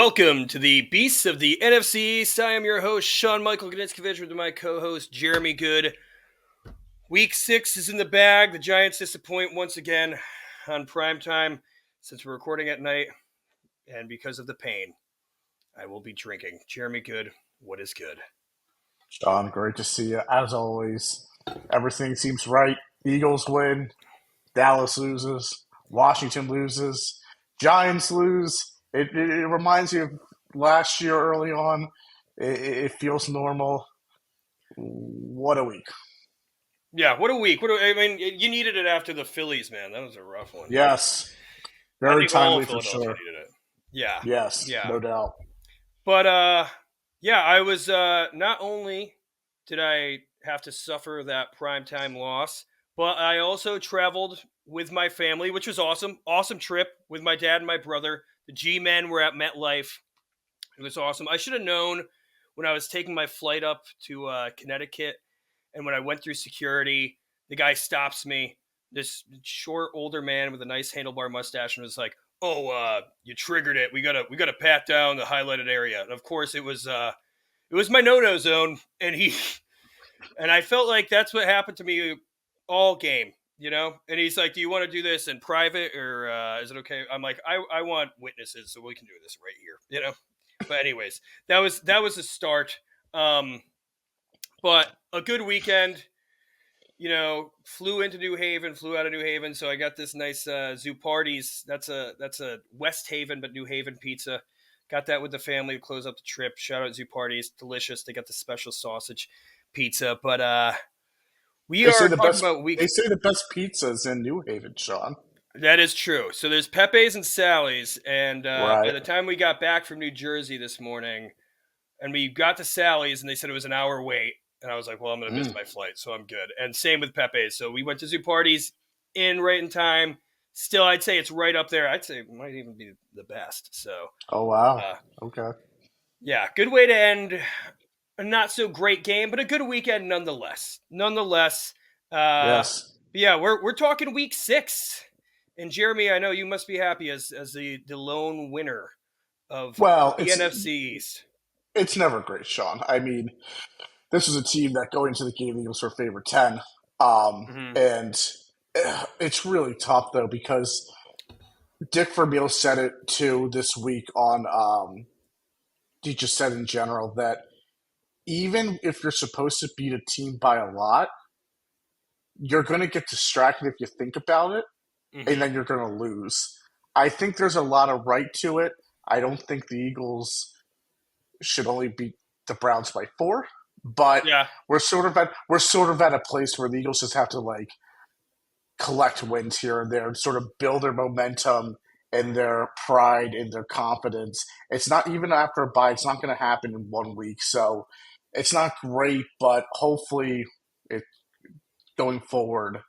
Welcome to the Beasts of the NFC East. I am your host, Sean Gnitzcavich, with my co-host, Jeremy Goode. Week 6 is in the bag. The Giants disappoint once again on Primetime since we're recording at night. And because of the pain, I will be drinking. Jeremy Goode, what is good? Sean, great to see you. As always, everything seems right. Eagles win. Dallas loses. Washington loses. Giants lose. It reminds you of last year early on. It feels normal. What a week. Yeah, what a week. I mean, you needed it after the Phillies, man. That was a rough one. Yes. I Very think all timely of for Philadelphia sure. needed it. Yeah. Yes, Yeah. no doubt. But, I was, not only did I have to suffer that primetime loss, but I also traveled with my family, which was awesome. Awesome trip with my dad and my brother. The G-men were at MetLife. It was awesome. I should have known when I was taking my flight up to Connecticut, and when I went through security, the guy stops me, this short, older man with a nice handlebar mustache, and was like, "Oh, you triggered it. We gotta pat down the highlighted area." And of course, it was my no-no zone, and and I felt like that's what happened to me all game, you know. And he's like, "Do you want to do this in private, or is it okay?" I'm like, "I want witnesses, so we can do this right here," you know. But anyways, that was a start. But a good weekend. You know, flew into New Haven, flew out of New Haven, so I got this nice Zoo Parties. That's a West Haven but New Haven pizza. Got that with the family to close up the trip. Shout out Zoo Parties, delicious. They got the special sausage pizza. But we They say are the talking best. about week. They say the best pizzas in New Haven, Sean. That is true. So there's Pepe's and Sally's, and by Right. the time we got back from New Jersey this morning, and we got to Sally's, and they said it was an hour wait. And I was like, well, I'm going to miss my flight, so I'm good. And same with Pepe's. So we went to Zoo Parties right in time. Still, I'd say it's right up there. I'd say it might even be the best. So, Oh wow. uh, Okay. yeah, good way to end a not so great game, but a good weekend nonetheless. Yes. Yeah, we're talking week 6. And Jeremy, I know you must be happy as the lone winner of Well, the NFC East. it's never great, Sean. I mean, this was a team that going into the game, the Eagles were favorite 10. Mm-hmm. And it's really tough, though, because Dick Vermeil said it too this week on, he just said in general that even if you're supposed to beat a team by a lot, you're going to get distracted if you think about it, and Mm-hmm. then you're going to lose. I think there's a lot of right to it. I don't think the Eagles should only beat the Browns by 4. But Yeah. we're sort of at a place where the Eagles just have to like collect wins here and there and sort of build their momentum and their pride and their confidence. It's not even after a bye, it's not gonna happen in 1 week. So it's not great, but hopefully it going forward,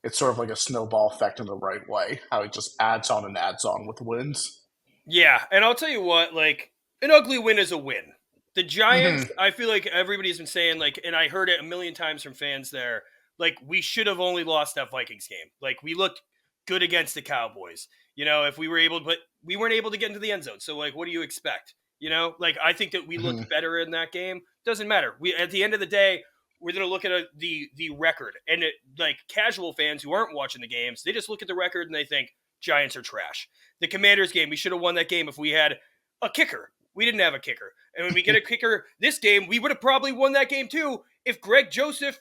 it's sort of like a snowball effect in the right way, how it just adds on and adds on with wins. Yeah, and I'll tell you what, like, an ugly win is a win. The Giants, Hmm. I feel like everybody's been saying, like, and I heard it a million times from fans there, like, we should have only lost that Vikings game. Like, we looked good against the Cowboys. You know, if we were able, but we weren't able to get into the end zone. So, like, what do you expect? You know, like, I think that we Hmm. looked better in that game. Doesn't matter. We At the end of the day, we're going to look at the record. And, like, casual fans who aren't watching the games, they just look at the record and they think, Giants are trash. The Commanders game, we should have won that game if we had a kicker. We didn't have a kicker. And when we get a kicker this game, we would have probably won that game too if Greg Joseph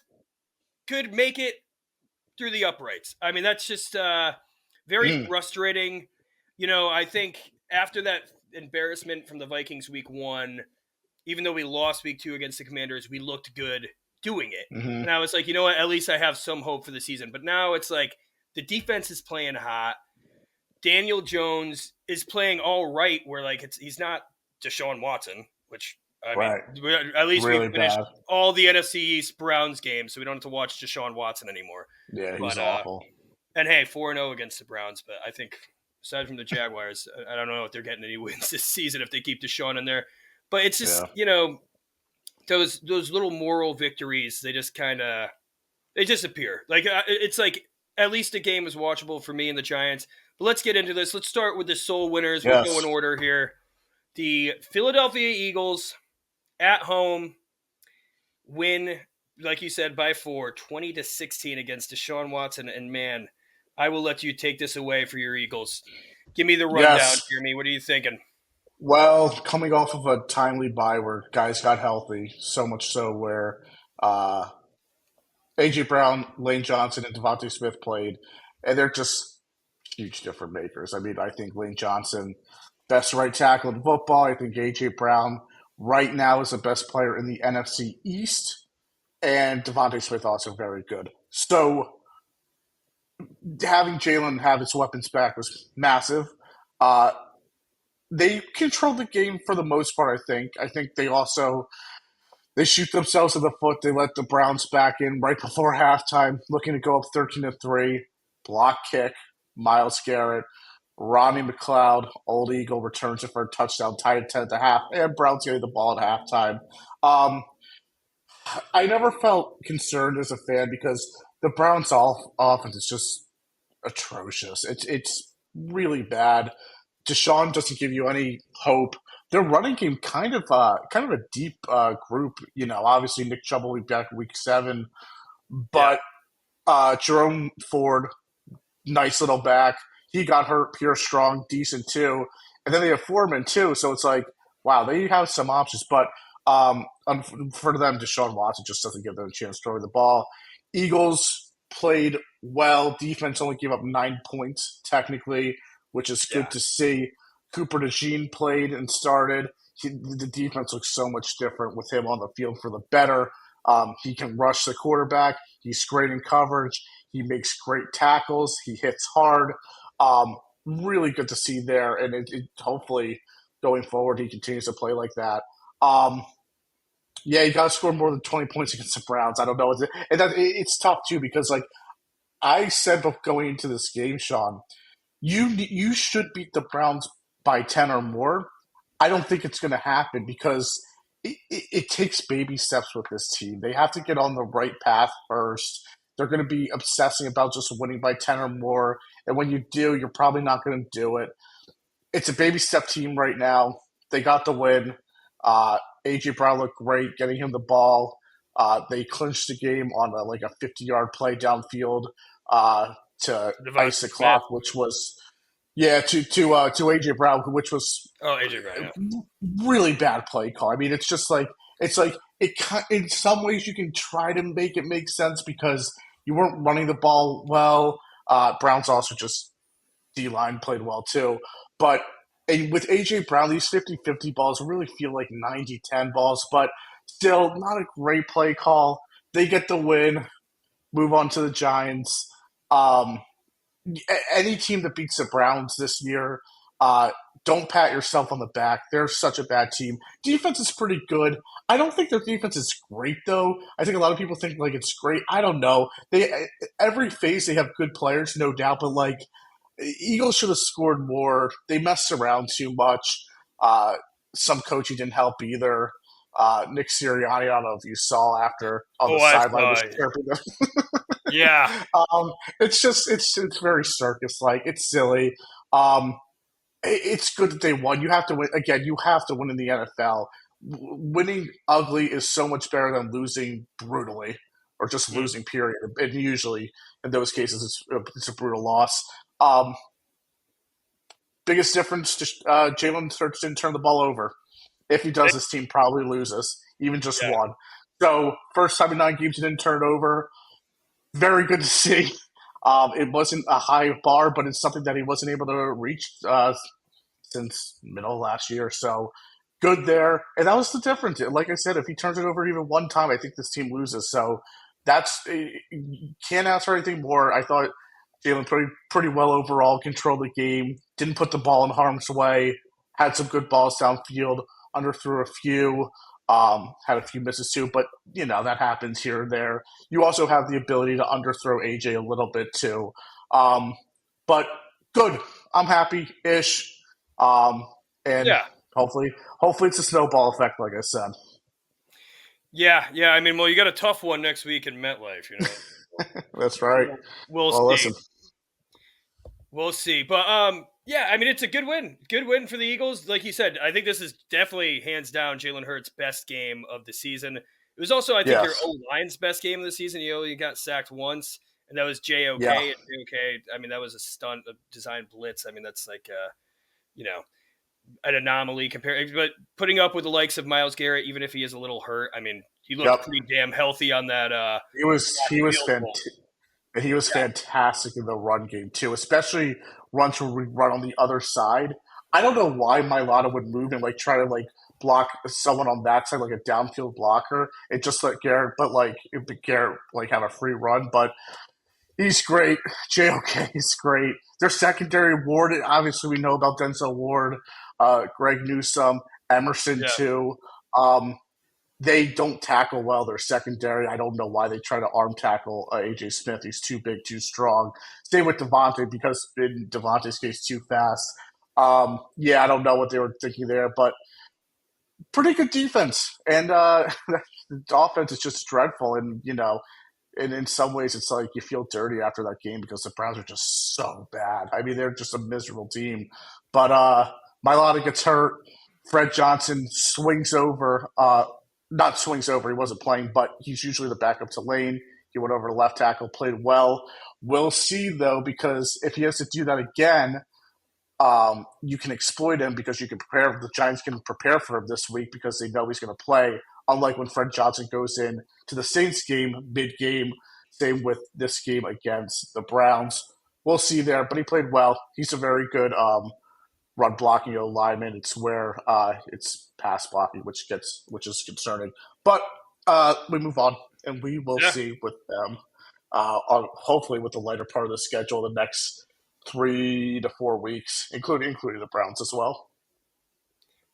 could make it through the uprights. I mean, that's just very Mm. frustrating. You know, I think after that embarrassment from the Vikings week 1, even though we lost week 2 against the Commanders, we looked good doing it. Hmm. And I was like, you know what? At least I have some hope for the season. But now it's like the defense is playing hot. Daniel Jones is playing all right, where like he's not Deshaun Watson, which I mean, Right. at least we Really finished bad. all the NFC East Browns games, so we don't have to watch Deshaun Watson anymore. Yeah, he's But awful. and hey, 4-0 against the Browns, but I think aside from the Jaguars, I don't know if they're getting any wins this season if they keep Deshaun in there. But it's just Yeah. those little moral victories, they disappear. Like it's like at least the game is watchable for me and the Giants. But let's get into this. Let's start with the sole winners. We'll go in Yes. order here. The Philadelphia Eagles at home win, like you said, by 4, 20-16 against Deshaun Watson. And man, I will let you take this away for your Eagles. Give me the rundown, Yes. Jeremy. What are you thinking? Well, coming off of a timely bye where guys got healthy, so much so where uh, AJ Brown, Lane Johnson, and Devontae Smith played, and they're just huge difference makers. I mean, I think Lane Johnson, best right tackle in football. I think AJ Brown right now is the best player in the NFC East, and Devontae Smith also very good. So having Jalen have his weapons back was massive. Uh, they controlled the game for the most part. I think they also they shoot themselves in the foot. They let the Browns back in right before halftime, looking to go up 13-3. Block kick, Miles Garrett, Ronnie McLeod, Old Eagle returns it for a touchdown, tied at 10 at the half, and Browns getting the ball at halftime. Um, I never felt concerned as a fan because the Browns' offense is just atrocious. It's really bad. Deshaun doesn't give you any hope. Their running game kind of a deep group. You know, obviously Nick Chubb will be back week 7, Yeah, but Jerome Ford, nice little back. He got hurt. Pierre Strong, decent too. And then they have Foreman too. So it's like, wow, they have some options. But for them, Deshaun Watson just doesn't give them a chance to throw the ball. Eagles played well. Defense only gave up 9 points technically, which is yeah. good to see. Cooper DeJean played and started. The defense looks so much different with him on the field for the better. He can rush the quarterback. He's great in coverage. He makes great tackles. He hits hard. Really good to see there. And hopefully going forward, he continues to play like that. Um, yeah, you got to score more than 20 points against the Browns. I don't know. It's tough, too, because, like, I said going into this game, Sean, you should beat the Browns by 10 or more. I don't think it's going to happen because it takes baby steps with this team. They have to get on the right path first. They're going to be obsessing about just winning by 10 or more. And when you do, you're probably not going to do it. It's a baby step team right now. They got the win. AJ Brown looked great getting him the ball. They clinched the game on like a 50-yard play downfield to ice Devontae the Smith. clock, which was to AJ Brown, which was Oh, AJ Brown. Yeah. really bad play call. I mean, it's like in some ways you can try to make it make sense because you weren't running the ball well. Browns also just D line played well too, but with AJ Brown, these 50-50 balls really feel like 90-10 balls, but still not a great play call. They get the win, move on to the Giants. Um, any team that beats the Browns this year, uh, don't pat yourself on the back. They're such a bad team. Defense is pretty good. I don't think their defense is great though. I think a lot of people think like it's great. I don't know. They every phase they have good players, no doubt, but like Eagles should have scored more. They messed around too much. Uh, some coaching didn't help either. Nick Sirianni, I don't know if you saw after on the Oh, I sideline saw was it. chirping Yeah. it's just it's very circus like. It's silly. It's good that they won. You have to win again. You have to win in the NFL. Winning ugly is so much better than losing brutally or just Mm. losing. Period. And usually in those cases, it's a brutal loss. Um, biggest difference: just Jalen Hurts didn't turn the ball over. If he does, this team probably loses, even just Yeah. one. So first time in 9 games he didn't turn it over. Very good to see. It wasn't a high bar, but it's something that he wasn't able to reach since middle of last year. So good there. And that was the difference. Like I said, if he turns it over even one time, I think this team loses. So that's you can't ask for anything more. I thought Jalen pretty well overall, controlled the game, didn't put the ball in harm's way, had some good balls downfield, underthrew a few, had a few misses too, but you know that happens here and there. You also have the ability to underthrow AJ a little bit too. Um, but good. I'm happy ish. Um, and Yeah. hopefully it's a snowball effect, like I said. Yeah. Yeah. I mean, well, you got a tough one next week in MetLife. That's right. We'll Well, see. listen. We'll see. But Yeah, I mean, it's a good win. Good win for the Eagles. Like you said, I think this is definitely hands down Jalen Hurts' best game of the season. It was also, I think, their Yes. O line's best game of the season. You know, you got sacked once, and that was JOK. Yeah. And JOK, I mean, that was a stunt, a design blitz. I mean, that's like, you know, an anomaly compared. But putting up with the likes of Myles Garrett, even if he is a little hurt, I mean, he looked Yep. pretty damn healthy on that He was last he was field goal. And he was fantastic in the run game too, especially runs where we run on the other side. I don't know why Mailata would move and like try to like block someone on that side, like a downfield blocker. It just let Garrett, but like Garrett like have a free run. But he's great. JOK is great. Their secondary Ward, obviously we know about Denzel Ward, Greg Newsome, Emerson Yeah, too. Um, they don't tackle well. Their secondary. I don't know why they try to arm tackle AJ Smith. He's too big, too strong. Same with Devontae because in Devontae's case, too fast. Yeah, I don't know what they were thinking there, but pretty good defense. And the offense is just dreadful. And and in some ways, it's like you feel dirty after that game because the Browns are just so bad. I mean, they're just a miserable team. But Mailata gets hurt. Fred Johnson swings over. Not swings over. He wasn't playing, but he's usually the backup to Lane. He went over to left tackle, played well. We'll see though, because if he has to do that again, you can exploit him because you can prepare. The Giants can prepare for him this week because they know he's going to play. Unlike when Fred Johnson goes in to the Saints game mid-game, same with this game against the Browns. We'll see there, but he played well. He's a very good run blocking lineman. It's where it's pass blocking, which is concerning. But we move on, and we will yeah. see with them. Hopefully, with the lighter part of the schedule, the next 3 to 4 weeks, including the Browns as well.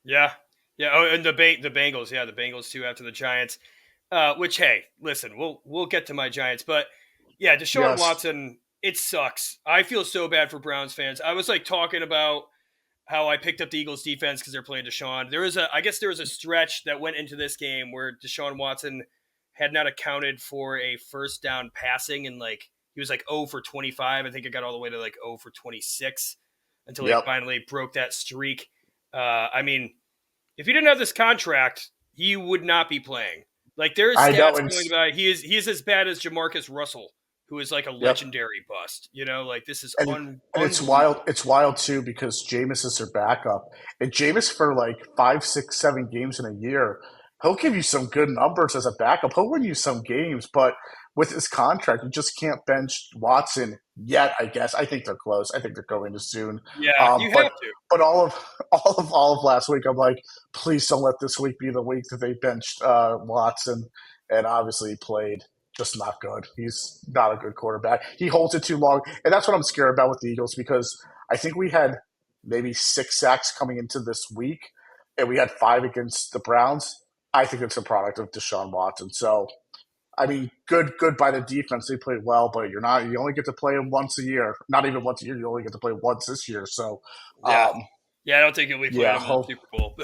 Yeah, yeah. Oh, and the Bengals, yeah, the Bengals too after the Giants. Which, hey, listen, we'll get to my Giants, but yeah, Deshaun Yes. Watson, it sucks. I feel so bad for Browns fans. I was like talking about how I picked up the Eagles defense because they're playing Deshaun. I guess there was a stretch that went into this game where Deshaun Watson had not accounted for a first down passing, and like he was like 0 for 25. I think it got all the way to like 0 for 26 until he Yep. finally broke that streak. I mean, if he didn't have this contract, he would not be playing. Like there's I know. stats And going by he is as bad as Jamarcus Russell, who is like a yep. legendary bust. You know, like this is And it's wild. unbelievable. It's wild too because Jameis is their backup, and Jameis for like 5, 6, 7 games in a year, he'll give you some good numbers as a backup. He'll win you some games, but with his contract, you just can't bench Watson yet. I guess I think they're close. I think they're going to soon. Yeah, Um, you but have to. but all of last week, I'm like, please don't let this week be the week that they benched Watson, and obviously he played just not good. He's not a good quarterback. He holds it too long, and that's what I'm scared about with the Eagles because I think we had maybe 6 sacks coming into this week, and we had 5 against the Browns. I think it's a product of Deshaun Watson. So, I mean, good by the defense. They played well, but you're not. You only get to play them once a year. Not even once a year. You only get to play once this year. So, Yeah, um, yeah. I don't think he'll be playing yeah, him in the Super Bowl.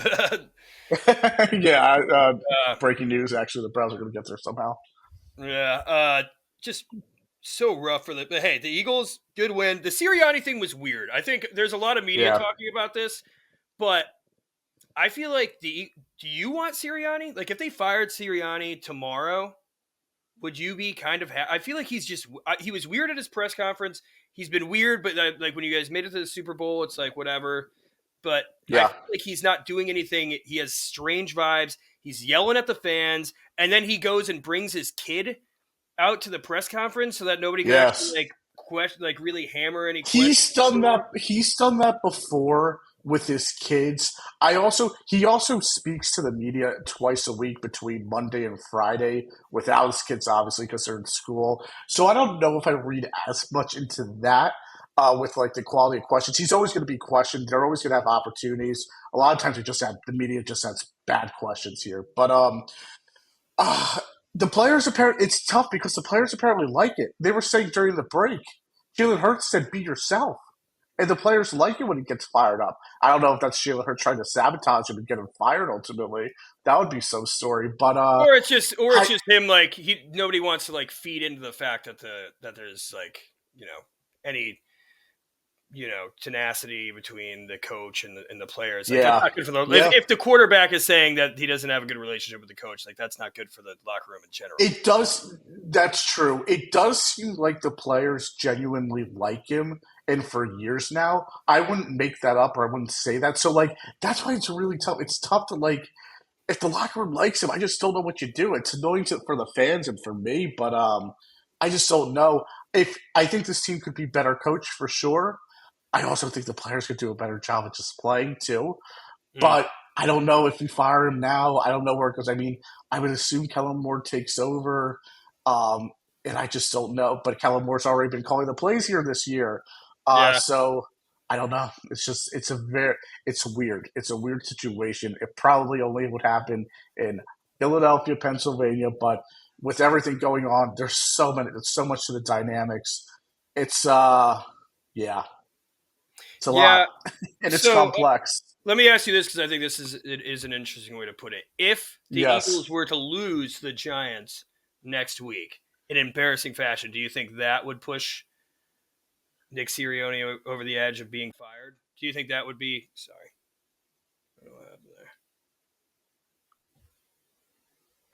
yeah. uh, Breaking news: actually, the Browns are going to get there somehow. yeah, just so rough for the. But hey, the Eagles, good win. The Sirianni thing was weird. I think there's a lot of media Yeah. talking about this, but I feel like do you want Sirianni? Like if they fired Sirianni tomorrow, would you be kind of? I feel like he's just he was weird at his press conference. He's been weird, but like when you guys made it to the Super Bowl, it's like whatever. But I Yeah. feel like he's not doing anything. He has strange vibes. He's yelling at the fans, and then he goes and brings his kid out to the press conference so that nobody can actually Yes. like question, like really hammer any He's questions done to that. him. He's done that before with his kids. He also speaks to the media twice a week between Monday and Friday without his kids, obviously, because they're in school. So I don't know if I read as much into that. With like the quality of questions, he's always going to be questioned. They're always going to have opportunities. A lot of times, the media just has bad questions here. But uh, the players apparently it's tough because the players apparently like it. They were saying during the break, Jalen Hurts said, "Be yourself." And the players like it when he gets fired up. I don't know if that's Jalen Hurts trying to sabotage him and get him fired ultimately. That would be some story. But Or it's I just him like he nobody wants to like feed into the fact that there's like, you know, any tenacity between the coach and the players. Like that's Yeah, not good for the yeah. if the quarterback is saying that he doesn't have a good relationship with the coach, like that's not good for the locker room in general. It does. That's true. It does seem like the players genuinely like him, and for years now, I wouldn't make that up or I wouldn't say that. So, like, that's why it's really tough. It's tough to like if the locker room likes him. I just don't know what you do. It's annoying for the fans and for me, but I just don't know if I think this team could be better coached for sure. I also think the players could do a better job of just playing too. Mm. But I don't know if you fire him now. I don't know where because I mean I would assume Kellen Moore takes over, um, and I just don't know. But Kellen Moore's already been calling the plays here this year, Yeah, so I don't know. It's weird. It's a weird situation. It probably only would happen in Philadelphia, Pennsylvania, but with everything going on, there's so much to the dynamics. It's yeah, it's a lot, yeah. and it's So complex. let me ask you this because I think it is an interesting way to put it. If the Eagles Yes. were to lose to the Giants next week in embarrassing fashion, do you think that would push Nick Sirianni over the edge of being fired? Do you think that would be? Sorry, what happened there?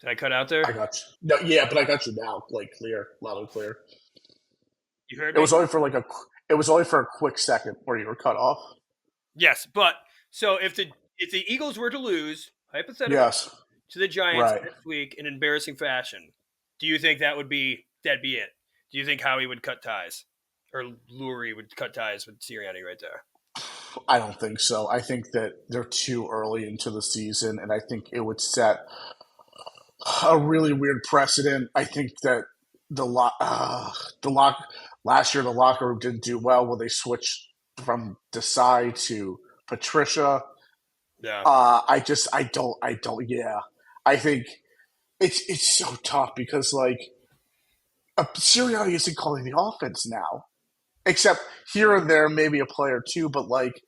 Did I cut out I there? got you. No, yeah, but I got you now, like clear, loud and clear. You heard It me? was only for it was only for a quick second where you were cut off. Yes, but so if the Eagles were to lose hypothetically Yes, to the Giants right. next week in embarrassing fashion, do you think that'd be it? Do you think Howie would cut ties, or Lurie would cut ties with Sirianni right there? I don't think so. I think that they're too early into the season, and I think it would set a really weird precedent. I think that the lock, the lock last year, the locker room didn't do well when they switched from Desai to Patricia. Yeah. I don't. Yeah, I think it's so tough because like Sirianni isn't calling the offense now, except here and there, maybe a play or two. But like,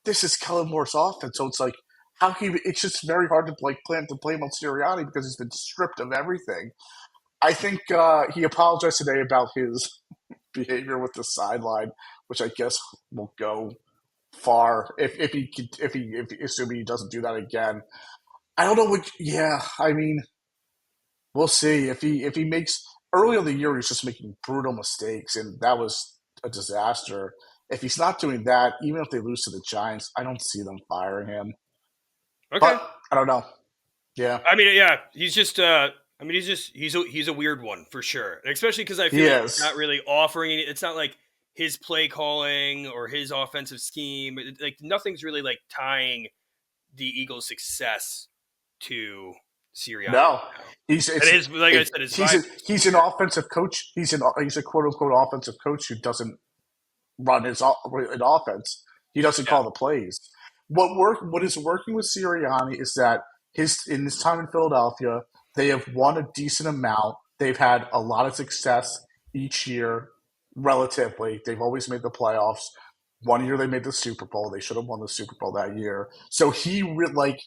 this is Kellen Moore's offense, so it's like, how can you, it's just very hard to like plan to blame on Sirianni because he's been stripped of everything. I think he apologized today about his behavior with the sideline, which I guess will go far if assuming he doesn't do that again. I don't know what. Yeah, I mean, we'll see if he makes early in the year he's just making brutal mistakes and that was a disaster. If he's not doing that, even if they lose to the Giants, I don't see them firing him. Okay. But I don't know. Yeah, I mean, yeah, he's just. I mean, he's a weird one for sure, and especially because I he feel like he's is. not really offering any. It's not like his play calling or his offensive scheme. Like nothing's really like tying the Eagles' success to Sirianni No, right now. he's And it's his, like I said, his vibe is just he's an weird. offensive coach. He's a quote unquote offensive coach who doesn't run an offense. He doesn't Yeah, call the plays. What is working with Sirianni is that his in his time in Philadelphia, they have won a decent amount. They've had a lot of success each year, relatively. They've always made the playoffs. One year they made the Super Bowl. They should have won the Super Bowl that year. So like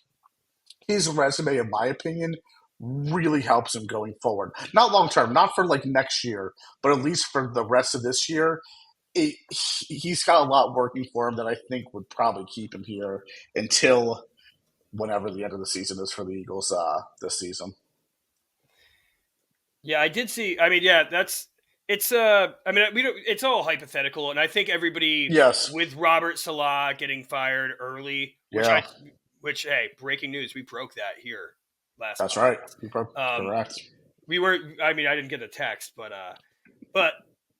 his resume, in my opinion, really helps him going forward. Not long term, not for like next year, but at least for the rest of this year it, he's got a lot working for him that I think would probably keep him here until whenever the end of the season is for the Eagles this season. yeah, I did see. I mean, yeah, that's it's. I mean, we don't. It's all hypothetical, and I think everybody Yes. with Robert Salah getting fired early, Yeah, which hey, breaking news, we broke that here last that's right. podcast. You're Um, correct. we were. I mean, I didn't get a text, but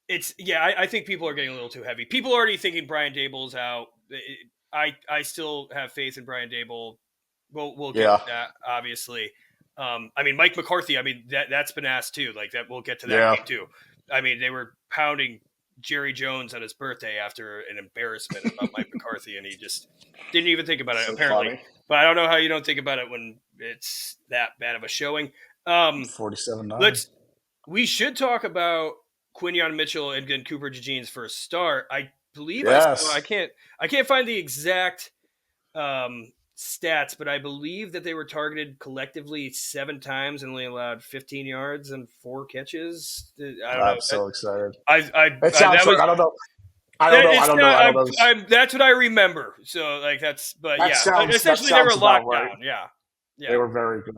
it's yeah. I think people are getting a little too heavy. People are already thinking Brian Dable's out. I still have faith in Brian Dable. We'll get Yeah, to that obviously. I mean Mike McCarthy. I mean that's been asked too. Like that, we'll get to that yeah. game too. I mean they were pounding Jerry Jones on his birthday after an embarrassment about Mike McCarthy, and he just didn't even think about it So apparently. funny. But I don't know how you don't think about it when it's that bad of a showing. 47-9. Let's we should talk about Quinion Mitchell and then Cooper DeJean's first start. I believe I saw. Yes, I can't find the exact stats, but I believe that they were targeted collectively 7 times and only allowed 15 yards and 4 catches. I don't know. I'm so excited. I It sounds that like was I don't know. I don't That know. I it's don't know. not. I don't know. That's what I remember. So like that's. But That yeah, sounds essentially they were about locked right. down. Yeah, They yeah, were very good,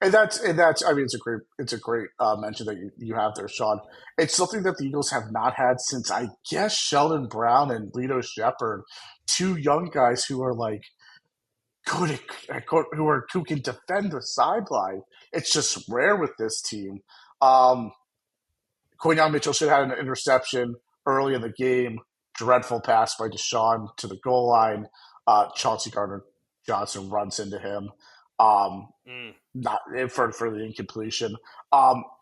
and that's. I mean, it's a great mention that you have there, Sean. It's something that the Eagles have not had since I guess Sheldon Brown and Lito Shepherd, two young guys who are like who can defend the sideline. It's just rare with this team. Um, Quinyon Mitchell should have had an interception early in the game. Dreadful pass by Deshaun to the goal line. Chauncey Gardner Johnson runs into him. mm, Not for the incompletion.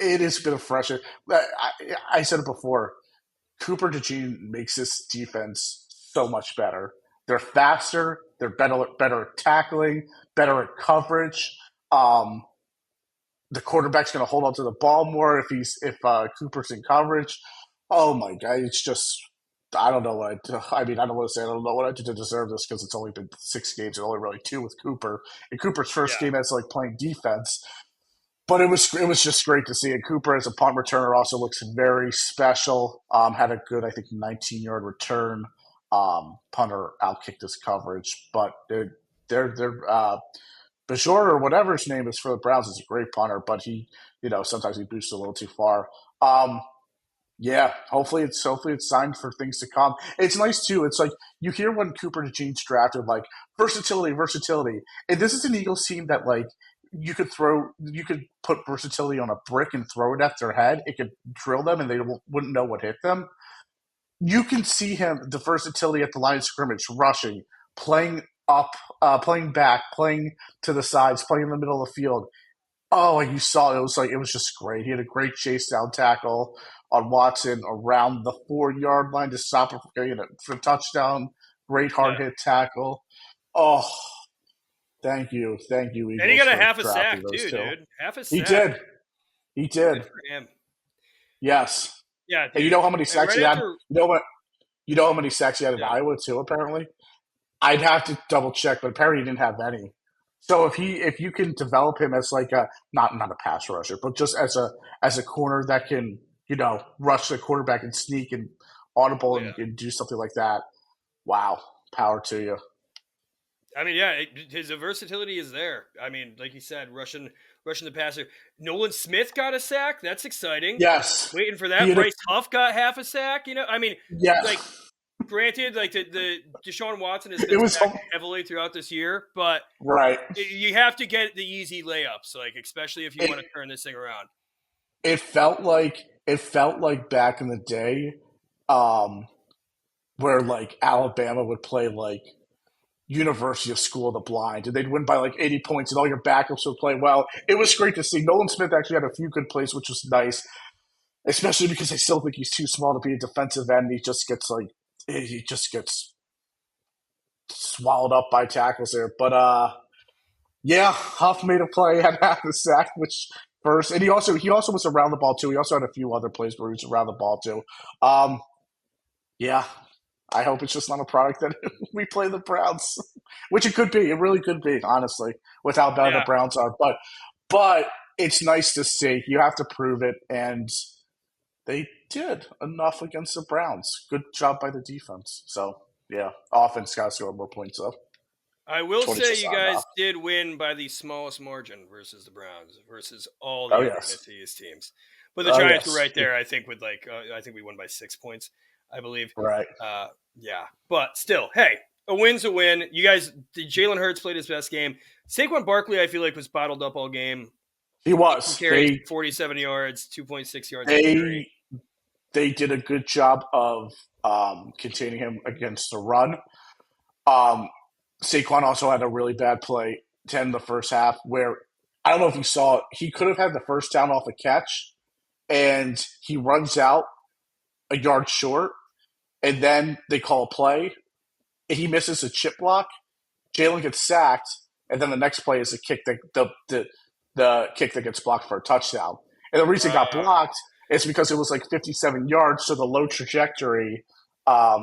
It has been a fresh. I said it before. Cooper DeJean makes this defense so much better. They're faster. They're better at tackling. Better at coverage. The quarterback's going to hold on to the ball more if Cooper's in coverage. Oh my god, it's just I don't know what I mean. I don't want to say I don't know what I did to deserve this because it's only been 6 games and only really two with Cooper. And Cooper's first yeah, game as like playing defense, but it was just great to see. And Cooper as a punt returner also looks very special. Had a good I think 19-yard return. Punter outkicked his coverage, but they're Bajor or whatever his name is for the Browns is a great punter, but sometimes he boosts a little too far. Um, yeah, hopefully it's signed for things to come. It's nice too. It's like you hear when Cooper DeJean's drafted, like versatility, and this is an Eagles team that like you could put versatility on a brick and throw it at their head. It could drill them, and they wouldn't know what hit them. You can see him the versatility at the line of scrimmage, rushing, playing up, playing back, playing to the sides, playing in the middle of the field. Oh, and you saw it was just great. He had a great chase down tackle on Watson around the 4 yard line to stop him from getting it for a touchdown. Great hard yeah. hit tackle. Oh, thank you, And he Eagles, got a for half a drafting sack those too, two. dude. Half a He sack. did, he Good did. for him. Yes, Yeah, and you dude. know how many And sacks right he had? after, You know how many sacks he had in yeah, Iowa too? Apparently, I'd have to double check, but apparently he didn't have any. So if you can develop him as like a not a pass rusher, but just as a corner that can rush the quarterback and sneak and audible oh and, yeah. and do something like that, wow, power to you. I mean, yeah, his versatility is there. I mean, like you said, rushing the passer. Nolan Smith got a sack. That's exciting. Yes, Waiting for he that. had a Bryce Huff got half a sack. I mean, yeah. like granted, like the Deshaun Watson has been It was sacked heavily throughout this year, but right. you have to get the easy layups, like especially if you It want to turn this thing around. it felt like back in the day, um, where like Alabama would play like University of School of the Blind, and they'd win by like 80 points, and all your backups would play well. It was great to see. Nolan Smith actually had a few good plays, which was nice, especially because I still think he's too small to be a defensive end. He just gets swallowed up by tackles there. But yeah, Huff made a play, had half the sack, which first, and he also was around the ball too. He also had a few other plays where he was around the ball too. Um, yeah, I hope it's just not a product that we play the Browns, which it could be. It really could be, honestly, with how bad the Yeah, Browns are. But it's nice to see. You have to prove it, and they did enough against the Browns. Good job by the defense. So yeah, offense got to score more points though. I will say 26 you on guys off. did win by the smallest margin versus the Browns versus all Oh the other yes, NFC East teams. But the oh Giants were yes, right there. I think with I think we won by 6 points, I believe. right. Yeah, but still, hey, a win's a win. You guys, Jalen Hurts played his best game. Saquon Barkley, I feel like, was bottled up all game. He 18 was. carries, 47 yards, 2.6 yards a carry. They they did a good job of containing him against the run. Um, Saquon also had a really bad play to end the first half where I don't know if you saw it. He could have had the first down off a catch, and he runs out a yard short, and then they call a play. And he misses a chip block. Jalen gets sacked, and then the next play is the kick that the kick that gets blocked for a touchdown. And the reason it got Uh, blocked is because it was like 57 yards, so the low trajectory.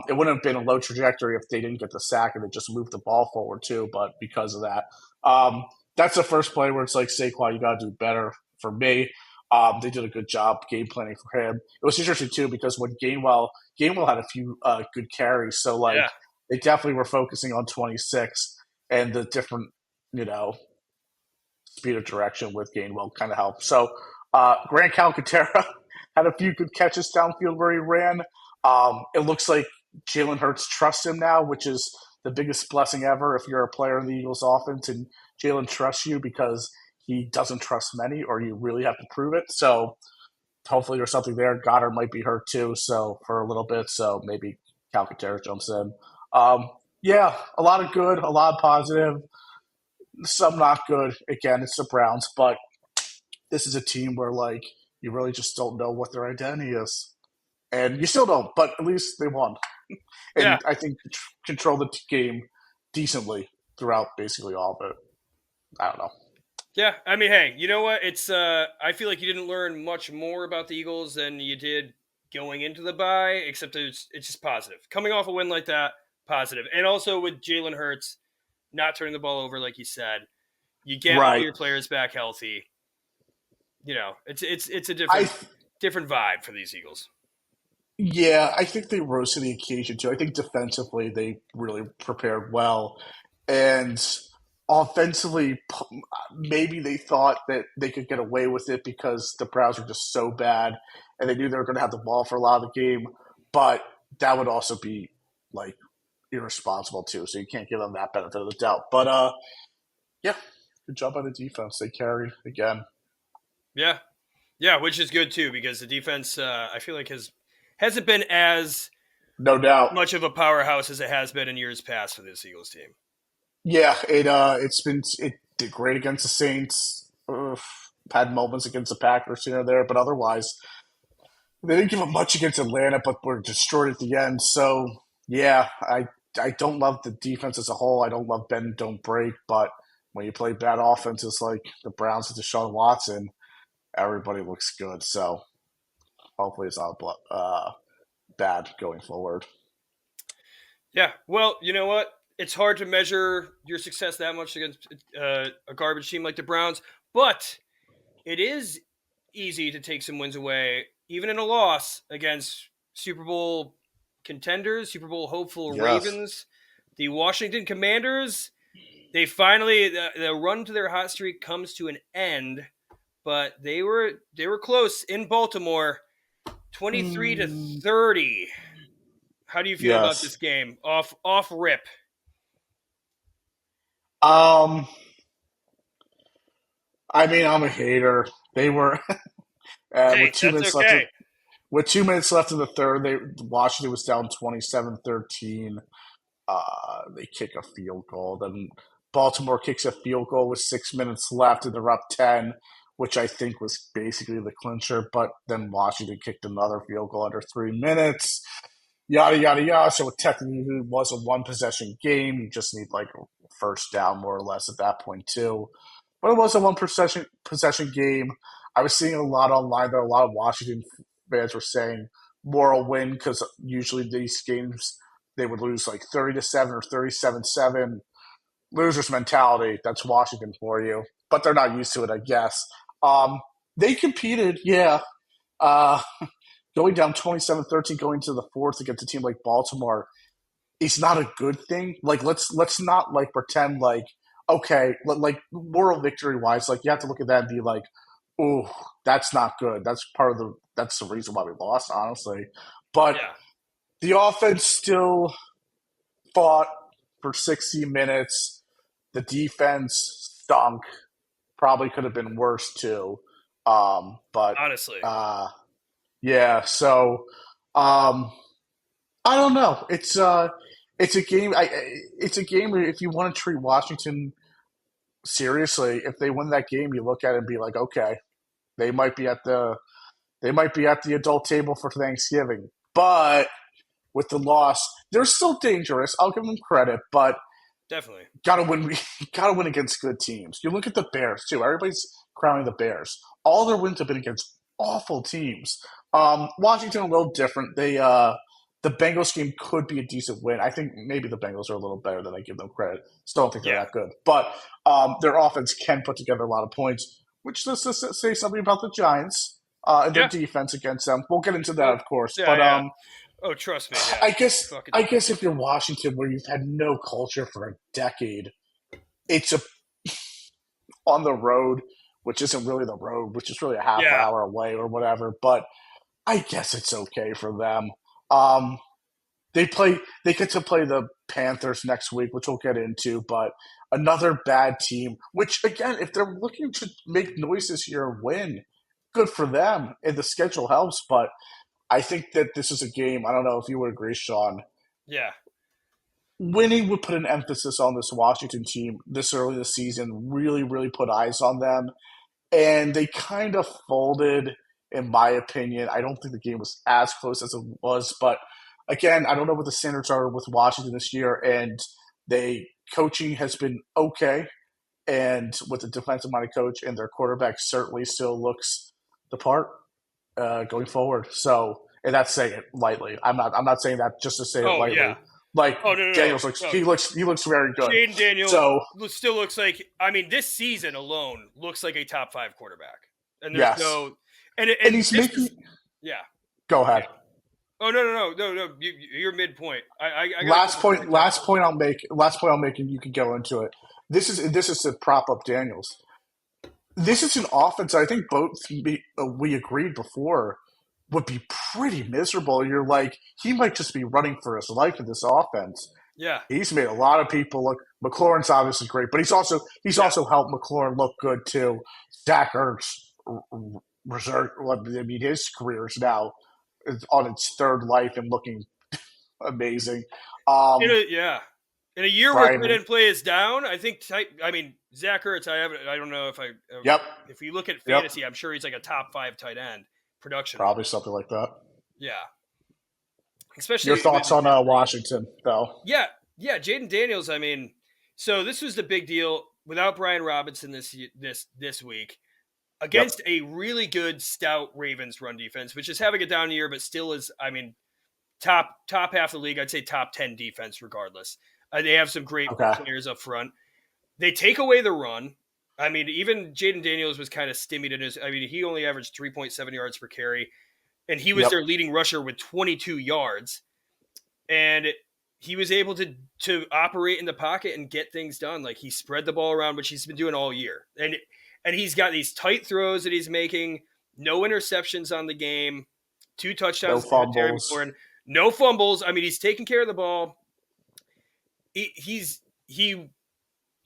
It wouldn't have been a low trajectory if they didn't get the sack and it just moved the ball forward too. But because of that, that's the first play where it's like Saquon, you got to do better for me. They did a good job game planning for him. It was interesting too because when Gainwell had a few good carries, so like Yeah, they definitely were focusing on 26 and the different you know speed of direction with Gainwell kind of helped. So Grant Calcaterra had a few good catches downfield where he ran. It looks like Jalen Hurts trusts him now, which is the biggest blessing ever if you're a player in the Eagles offense and Jalen trusts you because he doesn't trust many or you really have to prove it. So hopefully there's something there. Goddard might be hurt too, so for a little bit, so maybe Calcaterra jumps in. Um, yeah, a lot of good, a lot of positive, some not good. Again, it's the Browns, but this is a team where like you really just don't know what their identity is, and you still don't. But at least they won, yeah, and I think control the game decently throughout basically all of it. I don't know. yeah. I mean, hey, you know what? It's I feel like you didn't learn much more about the Eagles than you did going into the bye, except it's just positive. Coming off a win like that, positive, and also with Jalen Hurts not turning the ball over, like you said, you get all Right. your players back healthy. It's a I different vibe for these Eagles. Yeah, I think they rose to the occasion too. I think defensively they really prepared well, and offensively maybe they thought that they could get away with it because the Browns were just so bad, and they knew they were going to have the ball for a lot of the game. But that would also be like irresponsible too. So you can't give them that benefit of the doubt. But yeah, good job by the defense. They carried again. Yeah, yeah, which is good too because the defense I feel like hasn't been as No doubt. much of a powerhouse as it has been in years past for this Eagles team. Yeah, it did great against the Saints. Had moments against the Packers here and there, but otherwise they didn't give up much against Atlanta, but were destroyed at the end. So yeah, I don't love the defense as a whole. I don't love bend don't break, but when you play bad offenses like the Browns with Deshaun Watson, everybody looks good. So hopefully it's not bad going forward. Yeah, well, you know what? It's hard to measure your success that much against a garbage team like the Browns, but it is easy to take some wins away, even in a loss against Super Bowl contenders, Super Bowl hopeful Yes. Ravens, the Washington Commanders. They finally the run to their hot streak comes to an end, but they were close in Baltimore, 23-30. How do you feel about Yes. this game? Off rip. Um, I mean, I'm a hater. They were Hey, with two that's minutes left. okay. With 2 minutes left in the third, Washington was down 27-13. They kick a field goal. Then Baltimore kicks a field goal with 6 minutes left, and they're up 10, which I think was basically the clincher. But then Washington kicked another field goal under 3 minutes. Yada yada yada. So it technically was a one possession game. You just need like a first down more or less at that point too. But it was a one possession game. I was seeing a lot online that a lot of Washington fans were saying moral win because usually these games they would lose like 30-7 or 37-7. Losers mentality. That's Washington for you, but they're not used to it, I guess. They competed, yeah. Uh, Going down 27-13, going to the fourth against a team like Baltimore is not a good thing. Like let's not like pretend like okay, like moral victory wise, like you have to look at that and be like, oh, that's not good. That's the reason why we lost, honestly. But Yeah, the offense still fought for 60 minutes. The defense stunk. Probably could have been worse too. But honestly. uh, yeah, so um, I don't know. It's a game. It's a game where if you want to treat Washington seriously, if they win that game, you look at it and be like, okay, they might be at the they might be at the adult table for Thanksgiving. But with the loss, they're still dangerous. I'll give them credit, but Definitely. gotta win. Gotta win against good teams. You look at the Bears too. Everybody's crowning the Bears. All their wins have been against awful teams. Washington a little different. The Bengals game could be a decent win. I think maybe the Bengals are a little better than I give them credit. Still don't think they're Yeah. that good, but their offense can put together a lot of points. which let's say something about the Giants and their Yeah. defense against them. We'll get into that, Oh, of course. yeah, But yeah. Oh, trust me. Yeah. I guess Fucking. I guess if you're Washington, where you've had no culture for a decade, it's a on the road, which isn't really the road, which is really a half Yeah. hour away or whatever. But I guess it's okay for them. Um, they get to play the Panthers next week, which we'll get into, but another bad team, which again, if they're looking to make noise this year and win, good for them. And the schedule helps, but I think that this is a game, I don't know if you would agree, Sean. Yeah. Winning would put an emphasis on this Washington team this early this season, really, really put eyes on them. And they kind of folded, in my opinion. I don't think the game was as close as it was, but again, I don't know what the standards are with Washington this year, and they coaching has been okay, and with the defensive minded coach and their quarterback certainly still looks the part going forward. So, and that's saying it lightly. I'm not saying that just to say it Oh, yeah. lightly. Like Oh, no, no, no. Daniels looks, No. he looks very good. Jaden Daniels So still looks like, I mean, this season alone looks like a top 5 quarterback. And there's yes, no, and and he's this making. is, yeah, Go yeah. ahead. Oh, no, no, no, no, no. You're midpoint. I got a Last couple things point. to talk Last about. point I'll make. Last point I'll make, and you can go into it. This is to prop up Daniels. This is an offense I think both we agreed before would be pretty miserable. You're like he might just be running for his life in this offense. Yeah, He's made a lot of people look. McLaurin's obviously great, but he's yeah. also helped McLaurin look good too. Zach Ertz reserve. I mean, his career is now on its third life and looking amazing. Um, Yeah. In a year where tight Brian. end play is down, I think. I mean, Zach Ertz. I don't know Yep. if we look at Yep. fantasy, I'm sure he's like a top 5 tight end production Probably wise. something like that. Yeah, Your especially with thoughts on injury. Washington, though? Yeah, yeah. Jaden Daniels. I mean, so this was the big deal without Brian Robinson this week Yep. against a really good stout Ravens run defense, which is having a down year, but still is. I mean, top half of the league. I'd say top 10 defense regardless. They have some great Okay. players up front. They take away the run. I mean, even Jaden Daniels was kind of stymied in his. I mean, he only averaged 3.7 yards per carry, and he was Yep. their leading rusher with 22 yards. And he was able to operate in the pocket and get things done. Like he spread the ball around, which he's been doing all year. And he's got these tight throws that he's making. No interceptions on the game. 2 No touchdowns to Terry fumbles. McLaurin. No fumbles. I mean, he's taking care of the ball. He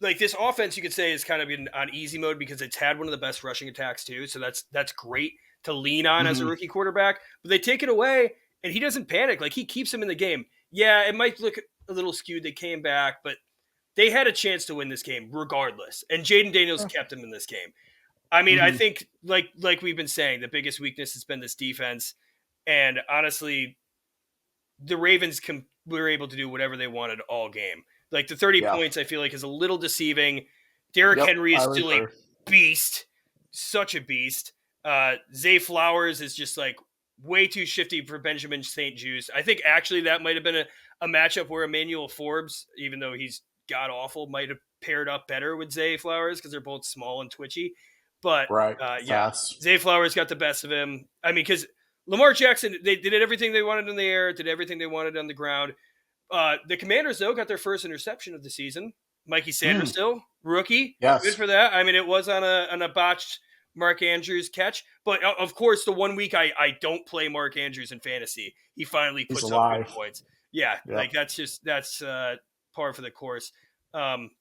like this offense, you could say, is kind of in on easy mode because it's had one of the best rushing attacks too. So that's great to lean on as a Hmm. rookie quarterback. But they take it away, and he doesn't panic. Like he keeps him in the game. Yeah, it might look a little skewed. They came back, but they had a chance to win this game regardless. And Jaden Daniels kept him in this game. I mean, I Hmm. think like we've been saying, the biggest weakness has been this defense. And honestly, the Ravens were able to do whatever they wanted all game. Like the 30 Yeah. points, I feel like is a little deceiving. Derrick Yep. Henry is I would still a agree. beast, such a beast. Zay Flowers is just like way too shifty for Benjamin St. Juste. I think actually that might have been a matchup where Emmanuel Forbes, even though he's god awful, might have paired up better with Zay Flowers because they're both small and twitchy. But Right. yeah, Fast. Zay Flowers got the best of him. I mean, because Lamar Jackson, they did everything they wanted in the air, did everything they wanted on the ground. The Commanders, though, got their first interception of the season. Mikey Sanders, Mm. still rookie, good Yes. for that. I mean, it was on a botched Mark Andrews catch, but of course, the one week I don't play Mark Andrews in fantasy, he finally He's puts up good alive. points. Yeah, Yep. like that's par for the course. Um,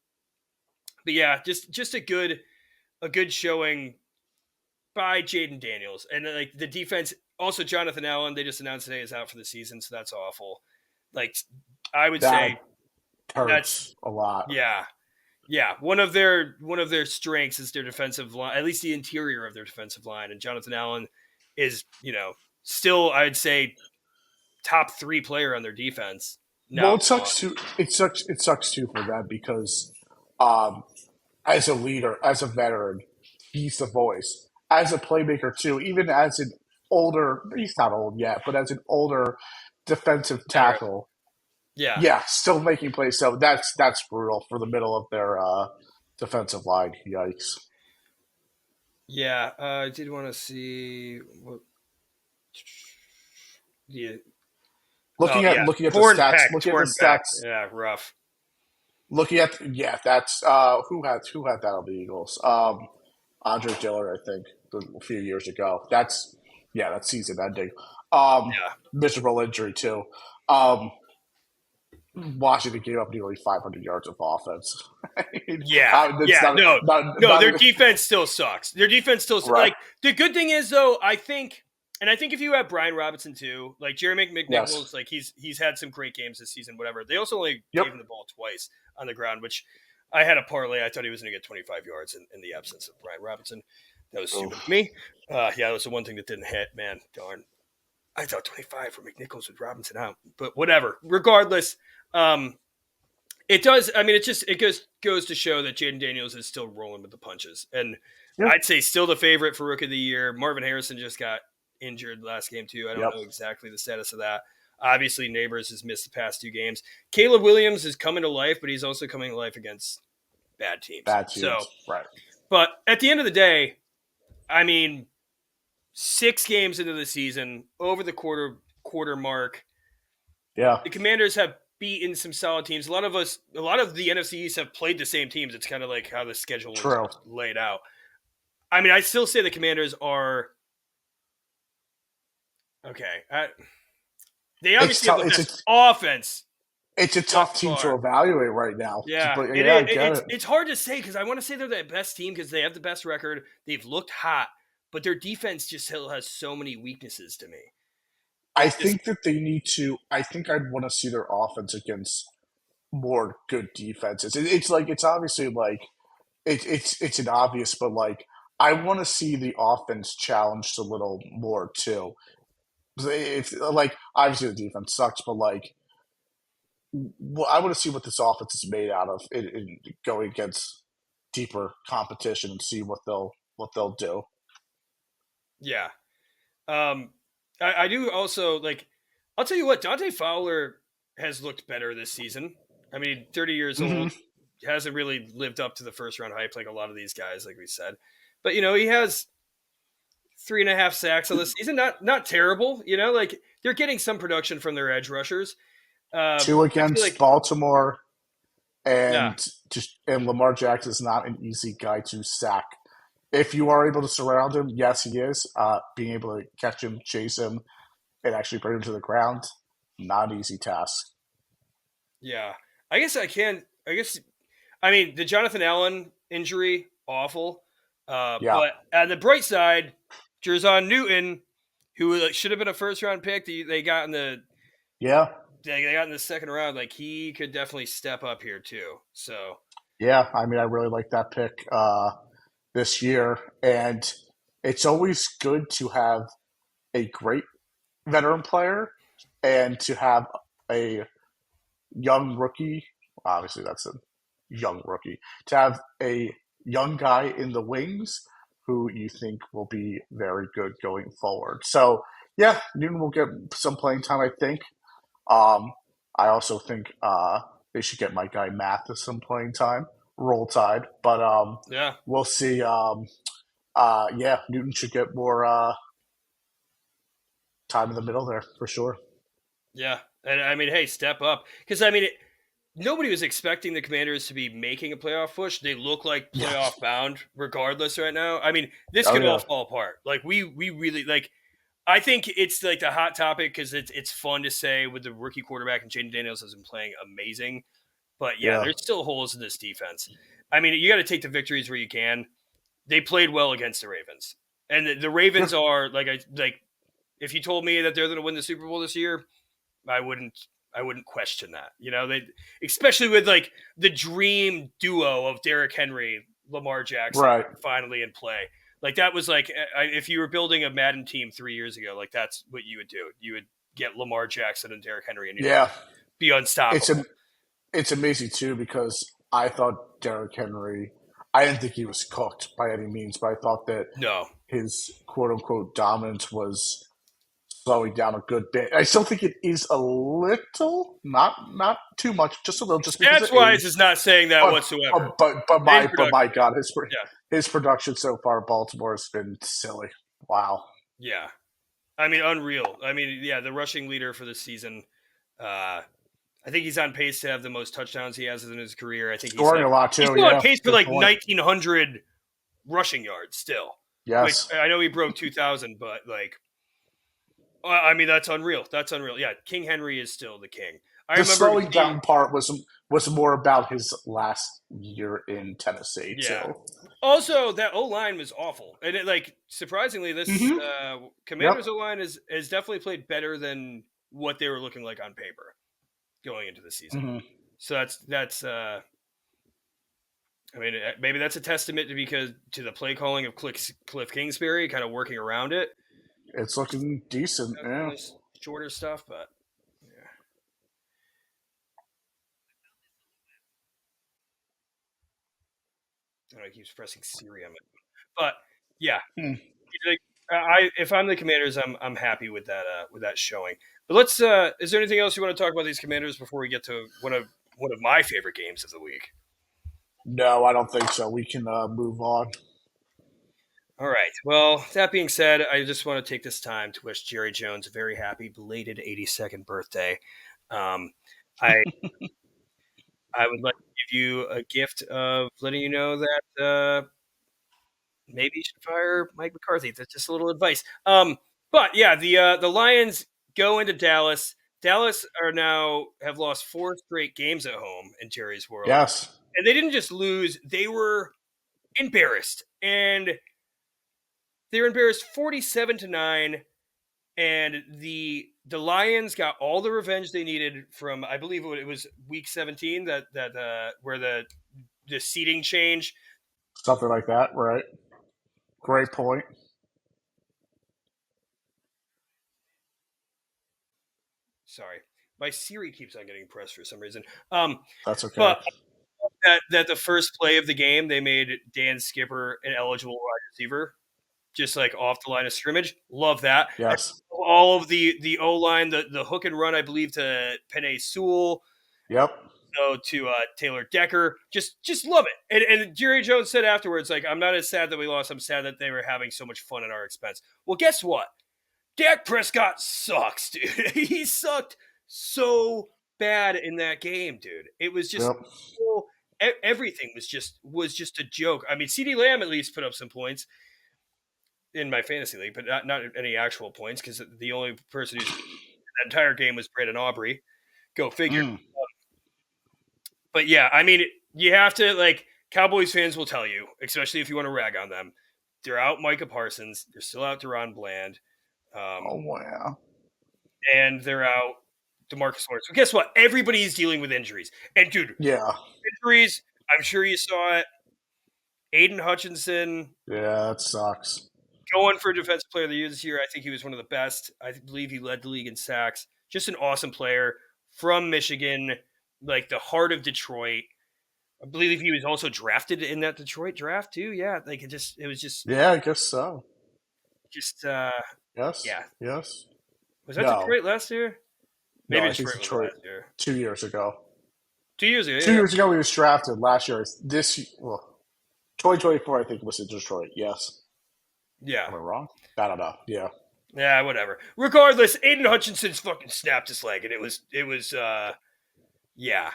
but yeah, just a good showing by Jaden Daniels, and like the defense. Also, Jonathan Allen, they just announced today is out for the season, so that's awful. Like I would say, That that's hurts a lot. yeah, yeah. One of their strengths is their defensive line, at least the interior of their defensive line. And Jonathan Allen is, still I'd say top 3 player on their defense. Well, Now it sucks too. It sucks too for them because, um, as a leader, as a veteran, he's the voice. As a playmaker too, even as an older, he's not old yet, but as an older defensive veteran, tackle, yeah, yeah, still making plays. So that's brutal for the middle of their defensive line. Yikes. Yeah, I did want to see what. Yeah. Oh Looking at yeah, looking at the torn stats, pec, looking at the torn pec. stats, Yeah, rough. looking at yeah, that's who had that on the Eagles? Andre Dillard, I think, a few years ago. That's yeah, that's season ending. Yeah, Miserable injury too. Um, Washington gave up nearly 500 yards of offense. yeah, It's yeah. No, no, not their even defense still sucks. Their defense still right. like the good thing is though. I think, and I think if you have Brian Robinson too, like Jeremy Yes. McNichols, like he's had some great games this season. Whatever. They also only Yep. gave him the ball twice on the ground, which I had a parlay. I thought he was going to get 25 yards in the absence of Brian Robinson. That was stupid of Oof. me. Yeah, that was the one thing that didn't hit. Man, darn. I thought 25 for McNichols with Robinson out, but whatever. Regardless, um, it does. I mean, it goes to show that Jaden Daniels is still rolling with the punches, and Yep. I'd say still the favorite for Rookie of the Year. Marvin Harrison just got injured last game too. I don't Yep. know exactly the status of that. Obviously, Neighbors has missed the past 2 games. Caleb Williams is coming to life, but he's also coming to life against bad teams. Bad So, teams. Right. but at the end of the day, I mean, 6 games into the season, over the quarter mark, Yeah. the Commanders have beaten some solid teams. A lot of the NFC East have played the same teams. It's kind of like how the schedule is True. laid out. I mean, I still say the Commanders are okay. They It's obviously have tough. the best offense It's a thus tough team to far. evaluate right now. Yeah, But it yeah, I is. get it. It's hard to say because I want to say they're the best team because they have the best record. They've looked hot, but their defense just still has so many weaknesses to me. I It's just think that they need to. I think I'd want to see their offense against more good defenses. It's like it's obviously like it's an obvious, but like I want to see the offense challenged a little more too. If like obviously the defense sucks, but like I want to see what this offense is made out of in going against deeper competition and see what they'll do. yeah. Um, I do also like. I'll tell you what, Dante Fowler has looked better this season. I mean, 30 years Hmm. old, hasn't really lived up to the first round hype like a lot of these guys, like we said. But he has 3.5 sacks on the season. Not terrible. Like they're getting some production from their edge rushers. Two I feel against like Baltimore, yeah, and Lamar Jackson is not an easy guy to sack. If you are able to surround him, yes, he is. Being able to catch him, chase him, and actually bring him to the ground, not an easy task. yeah. I guess I can. I guess I mean the Jonathan Allen injury, awful. Yeah, But on the bright side, Jerzon Newton, who should have been a first round pick, they got in the yeah, they got in the second round. Like he could definitely step up here too. So yeah. I mean, I really like that pick this year, and it's always good to have a great veteran player and to have a young rookie. Obviously, that's a young rookie. To have a young guy in the wings who you think will be very good going forward. So, yeah, Newton will get some playing time, I think. Um, I also think they should get my guy Mathis some playing time. Roll Tide, but yeah, we'll see. Yeah, Newton should get more time in the middle there for sure. yeah. And I mean, hey, step up because I mean, nobody was expecting the Commanders to be making a playoff push. They look like Yeah. playoff bound, regardless, right now. I mean, this Oh could all yeah. fall apart. Like we really like. I think it's like the hot topic because it's fun to say with the rookie quarterback and Jaden Daniels has been playing amazing. But yeah, Yeah. there's still holes in this defense. I mean, you got to take the victories where you can. They played well against the Ravens, and the Yeah. Ravens are like. If you told me that they're going to win the Super Bowl this year, I wouldn't. I wouldn't question that. They especially with like the dream duo of Derrick Henry, Lamar Jackson, Right. finally in play. Like that was like if you were building a Madden team 3 years ago, like that's what you would do. You would get Lamar Jackson and Derrick Henry, and you'd Yeah. be It's unstoppable. a it's amazing too because I thought Derrick Henry. I didn't think he was cooked by any means, but I thought that No, his quote unquote dominance was slowing down a good bit. I still think it is a little, not too much, just a little, just because of stats wise age. is not saying that But whatsoever. but In my production, God, yeah, his production so far at Baltimore has been silly. Wow. Yeah. I mean, unreal. I mean, yeah, the rushing leader for the season. Uh, I think he's on pace to have the most touchdowns he has in his career. I think Scoring a lot he's too, still on yeah. pace for Good like point. 1,900 rushing yards still. Which Yes. I know he broke 2,000, but like, I mean, that's unreal. That's unreal. Yeah, King Henry is still the king. I The remember slowing seeing, down part was more about his last year in Tennessee yeah. too. Also, that O line was awful, and like surprisingly, this Mm-hmm. Commanders Yep. O line is definitely played better than what they were looking like on paper going into the season. Mm-hmm. So that's I mean, maybe that's a testament to the play calling of Cliff Kingsbury, kind of working around it. It's looking decent. Some Yeah. of this shorter stuff, but yeah, I know he keeps pressing Siri on it. But yeah, Hmm. like, I if I'm the Commanders, I'm happy with that showing. But let's. Is there anything else you want to talk about these Commanders before we get to one of my favorite games of the week? No, I don't think so. We can move on. All right. Well, that being said, I just want to take this time to wish Jerry Jones a very happy belated 82nd birthday. Um, I I would like to give you a gift of letting you know that maybe you should fire Mike McCarthy. That's just a little advice. But yeah, the Lions go into Dallas. Dallas are now have lost 4 straight games at home in Jerry's world, Yes. and they didn't just lose; they were embarrassed, and they were embarrassed 47-9. And the Lions got all the revenge they needed from, I believe it was week 17 that where the seating change. Something like that, right? Great point. Sorry, my Siri keeps on getting pressed for some reason. That's okay. But that the first play of the game they made Dan Skipper an eligible wide receiver, just like off the line of scrimmage. Love that. And Yes. all of the O line, the hook and run, I believe to Penei Sewell, Yep. so to Taylor Decker. Just love it. And Jerry Jones said afterwards, like, I'm not as sad that we lost. I'm sad that they were having so much fun at our expense. Well, guess what? Dak Prescott sucks, dude. He sucked so bad in that game, dude. It was just Yep. everything was just a joke. I mean, CD Lamb at least put up some points in my fantasy league, but not any actual points because the only person who's that entire game was Brandon Aubrey. Go figure. Mm. But yeah, I mean, you have to like Cowboys fans will tell you, especially if you want to rag on them. They're out Micah Parsons. They're still out Deron Bland. Oh Um, wow. and they're out DeMarcus Lawrence. So guess what? Everybody's dealing with injuries. And dude, Yeah. injuries, I'm sure you saw it. Aiden Hutchinson Yeah, that sucks. going for Defensive Player of the Year this year. I think he was one of the best. I believe he led the league in sacks. Just an awesome player from Michigan, like the heart of Detroit. I believe he was also drafted in that Detroit draft too. Yeah, like it was Yeah, I guess so. just Yes. yeah. Yes. Was that No. Detroit last year? No, Maybe I think Detroit was Detroit last year. 2 years ago. 2 years ago, 2 yeah. years ago he was drafted. Last year, this well, 2024, I think was in Detroit. Yes. Yeah. Am I wrong? I don't know. Yeah. Yeah, whatever. Regardless, Aiden Hutchinson's fucking snapped his leg and it was yeah.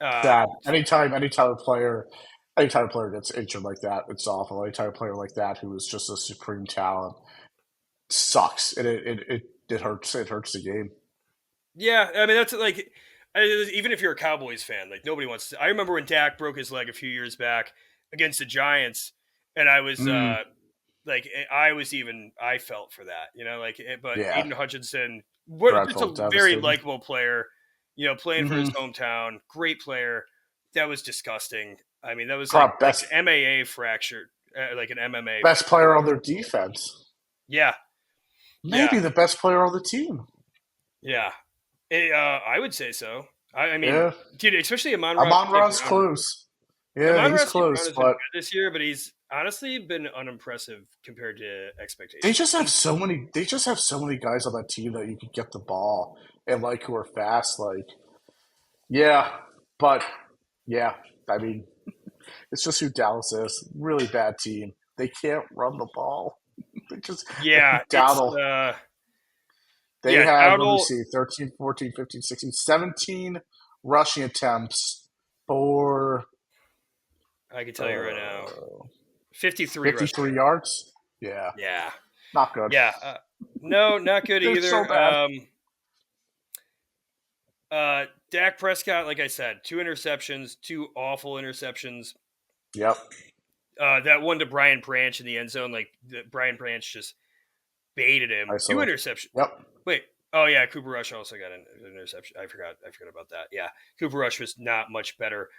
Uh Sad. Anytime a player gets injured like that, it's awful. Anytime a player like that who is just a supreme talent sucks, and it hurts. It hurts the game. yeah, I mean that's like even if you're a Cowboys fan, like nobody wants to I remember when Dak broke his leg a few years back against the Giants and I was Mm, like I felt for that, you know, like but yeah, Aiden Hutchinson, what just dreadful, a very devastating. likable player, you know, playing for his Hmm. hometown, great player. That was disgusting. I mean, that was Probably like an MAA fracture, like an MMA. best player on their defense. Yeah, yeah, Maybe the best player on the team. yeah. I would say so. I mean, Yeah, dude, especially Amon-Ra's close. Yeah, he's Amon-Ra St. Brown close, has been but good this year, but he's honestly been unimpressive compared to they expectations. just have so many. They just have so many guys on that team that you could get the ball and like who are fast. Like, yeah, but yeah, I mean. It's just who Dallas is. Really bad team. They can't run the ball. They just Yeah, it's Dowdle. They yeah, had, let me Dowdle. see, 13, 14, 15, 16, 17 rushing attempts for I can tell you right now, uh, 53 rushing 53 yards. yards. Yeah, Yeah, not good. yeah. No, not good They're so either. bad. Dak Prescott, like I said, 2 interceptions, 2 awful interceptions. Yep, That one to Brian Branch in the end zone, like Brian Branch just baited him. I Two saw. interceptions. Yep. Wait. Oh yeah, Cooper Rush also got an interception. I forgot. I forgot about that. Yeah, Cooper Rush was not much better.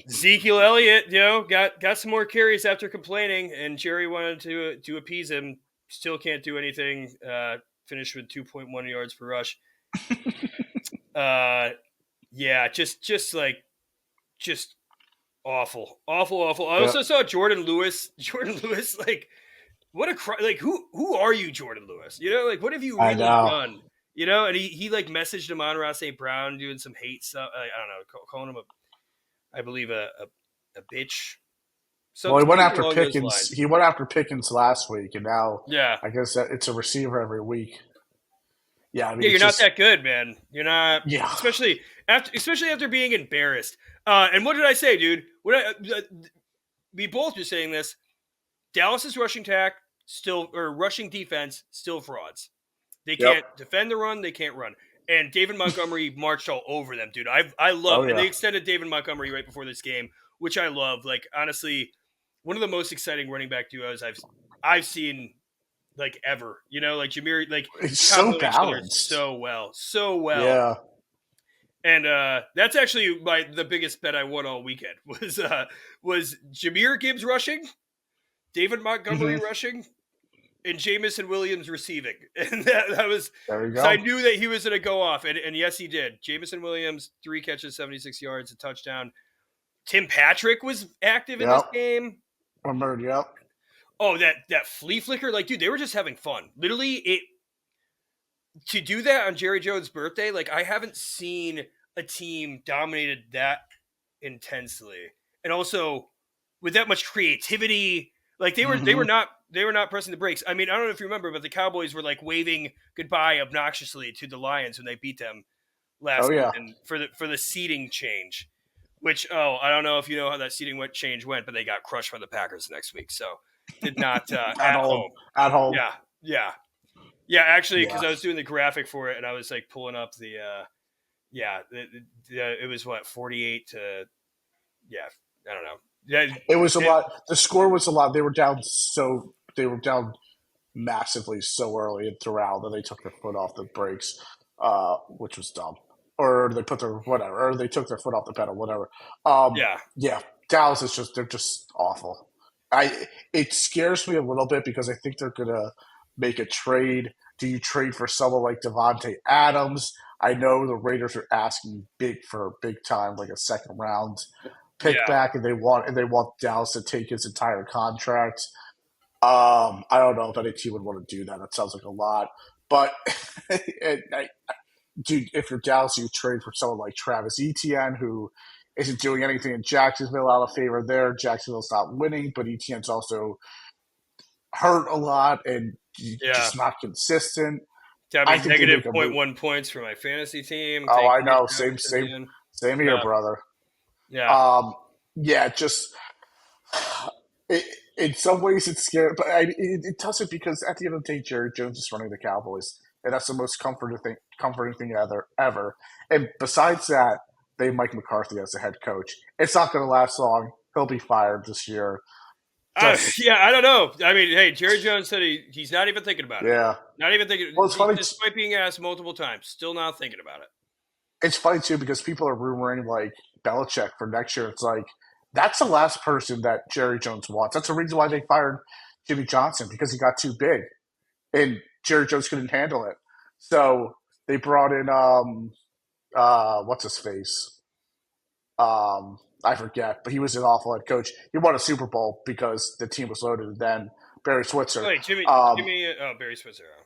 Ezekiel Elliott, got some more carries after complaining, and Jerry wanted to appease him. Still can't do anything. Finished with 2.1 yards per rush. Yeah, just awful, awful, awful. I Yep. also saw Jordan Lewis. Jordan Lewis, like what a like who are you, Jordan Lewis? Like what have you I really know. done? And he like messaged him on Ross St. Brown doing some hate stuff. I don't know, calling him I believe a bitch. Well, he went Something after along those Pickens. lines. He went after Pickens last week, and now Yeah. I guess that it's a receiver every week. Yeah, I mean, Yeah, you're it's not just that good, man. You're not, yeah, especially after being embarrassed. And what did I say, dude? We both were saying this. Dallas's rushing attack still, or rushing defense still frauds. They yep. can't defend the run. They can't run. And David Montgomery marched all over them, dude. I love, Oh and they yeah, extended David Montgomery right before this game, which I love. Like honestly, one of the most exciting running back duos I've seen like ever. Like Jameer, like it's they so complement each other balanced. so well, so well. Yeah. And that's actually the biggest bet I won all weekend was Jameer Gibbs rushing, David Montgomery Hmm. rushing, and Jamison Williams receiving. And that was There you because I go. knew that he was going to go off. And yes, he did. Jamison Williams, 3 catches, 76 yards, a touchdown. Tim Patrick was active in this Yep. game. Remembered. Yep. Oh, that flea flicker. Like, dude, they were just having fun. Literally, to do that on Jerry Jones' birthday, like I haven't seen a team dominated that intensely. And also with that much creativity. Like Hmm. they were not pressing the brakes. I mean, I don't know if you remember, but the Cowboys were like waving goodbye obnoxiously to the Lions when they beat them Oh last yeah. season for the seeding change. Which I don't know if you know how that seeding change went, but they got crushed by the Packers next week. So did not At at home. home. At home. Yeah, yeah, yeah. Actually, Yeah. because I was doing the graphic for it, and I was like pulling up the yeah, it was what 48 to yeah. I don't know. Yeah, It was a lot. The score was a lot. They were down so they were down massively so early and throughout that they took their foot off the brakes, which was dumb. Or they put their whatever, or they took their foot off the pedal, whatever. yeah, Yeah, Dallas is just they're just awful. It scares me a little bit because I think they're gonna make a trade. Do you trade for someone like Devontae Adams? I know the Raiders are asking big time, like a second round pick yeah. back, and they want Dallas to take his entire contract. I don't know if any team would want to do that. That sounds like a lot, but dude, if you're Dallas, you trade for someone like Travis Etienne, who isn't doing anything in Jacksonville out of favor there. Jacksonville's not winning, but Etienne's also hurt a lot and Yeah, just not consistent. I having think they negative make a point move. 1 points for my fantasy team. Oh, Thank I you, know. Same, Travis same, Etienne. same here, Yeah, brother. yeah. Um, yeah, just it, in some ways it's scary, but it doesn't because at the end of the day, Jerry Jones is running the Cowboys, and that's the most comforting thing ever. And besides that, they have Mike McCarthy as the head coach. It's not going to last long. He'll be fired this year. Just Yeah, I don't know. I mean, hey, Jerry Jones said he's not even thinking about it. yeah. Not even thinking, Well, it's funny. despite being asked multiple times, still not thinking about it. It's funny too because people are rumoring like Belichick for next year. It's like that's the last person that Jerry Jones wants. That's the reason why they fired Jimmy Johnson because he got too big and Jerry Jones couldn't handle it. So they brought in what's his face? I forget, but he was an awful head coach. He won a Super Bowl because the team was loaded. And then Barry Oh, Switzer. wait, Um, Barry Switzer. Oh,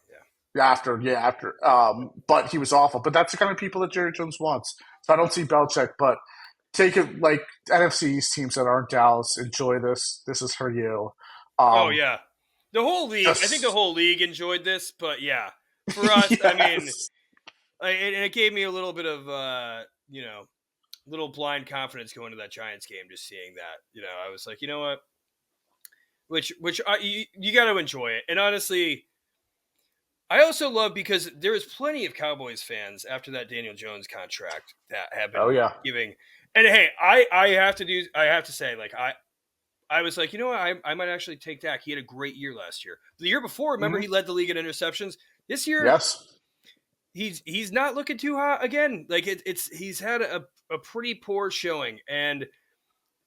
yeah. after, but he was awful. But that's the kind of people that Jerry Jones wants. So I don't see Belichick, but take it like NFC East teams that aren't Dallas. Enjoy this. This is for you. Oh Um, yeah, the whole league. I think the just whole league enjoyed this, but yeah, for us, I mean, yes. it gave me a little bit of little blind confidence going to that Giants game. Just seeing that, I was like, you know what, you got to enjoy it. And honestly, I also love because there was plenty of Cowboys fans after that Daniel Jones contract that have Oh been yeah. giving. And hey, I have to say, like I was like, you know what, I might actually take Dak. He had a great year last year. The year before, remember, Hmm. he led the league in interceptions. This year, Yes. he's not looking too hot again. Like he's had a pretty poor showing, and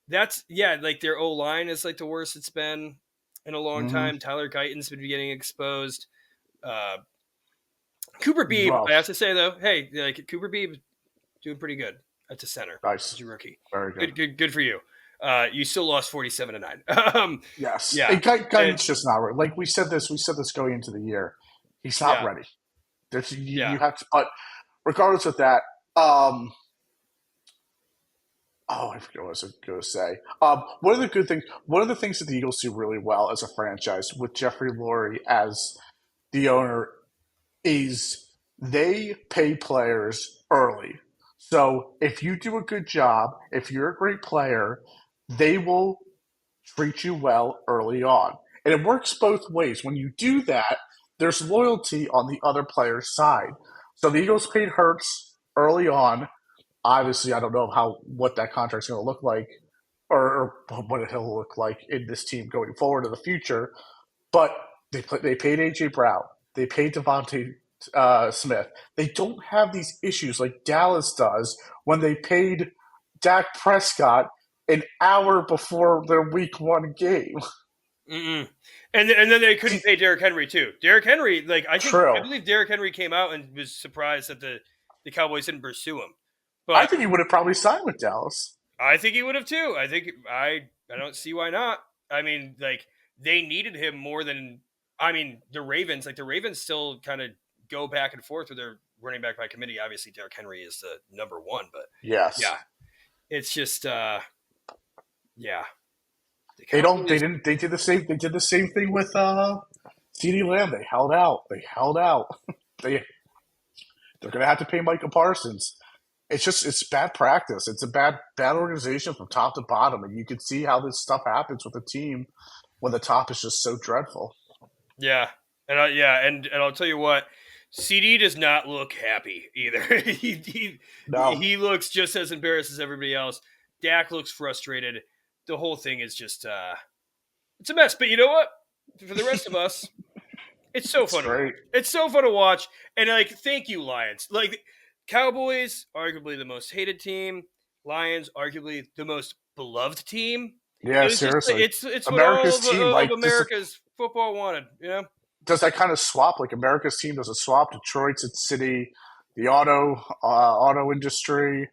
that's like their O line is like the worst it's been in a long Hmm. time. Tyler Guyton's been getting exposed. Uh, Cooper Beebe, I have Rough. to say though, hey, like Cooper Beebe doing pretty good at the center as Nice. a rookie. Very good. Good for you. You still lost 47-9. Yes. Yeah, And and Guyton's just not ready. Like we said this going into the year. He's not yeah, ready. You yeah. have to, but regardless of that, um, oh, I forget what I was going to say. One of the good things, one of the things that the Eagles do really well as a franchise with Jeffrey Lurie as the owner is they pay players early. So if you do a good job, if you're a great player, they will treat you well early on. And it works both ways. When you do that, there's loyalty on the other player's side. So the Eagles paid Hurts early on. Obviously, I don't know how what that contract's going to look like or what it'll look like in this team going forward in the future. But they paid AJ Brown. They paid Devontae Smith. They don't have these issues like Dallas does when they paid Dak Prescott an hour before their Week 1 game. Mm-mm. And then they couldn't pay Derrick Henry too. Derrick Henry, like I True. believe Derrick Henry came out and was surprised that the Cowboys didn't pursue him. I But think he would have probably signed with Dallas. I think he would have too. I don't see why not. I mean, like they needed him more than the Ravens. Like the Ravens still kind of go back and forth with their running back by committee. Obviously, Derrick Henry is the number one, but Yes. yeah, it's just yeah. The They don't. They Cowboys, didn't. They did the same. They did the same thing with CeeDee Lamb. They held out. They held out. they they're going to have to pay Micah Parsons. It's bad practice. It's a bad organization from top to bottom, and you can see how this stuff happens with a team when the top is just so dreadful. yeah, and I'll tell you what. CD does not look happy either. No, He looks just as embarrassed as everybody else. Dak looks frustrated. The whole thing is just it's a mess. But you know what? For the rest of us, it's so it's fun to watch. great. It's so fun to watch. And like, thank you, Lions. Like Cowboys, arguably the most hated team. Lions, arguably the most beloved team. Yeah, It's just seriously. it's what all America's team, of like, America's football wanted. does that kind of swap? Like America's team does a swap. Detroit's its city, the auto industry,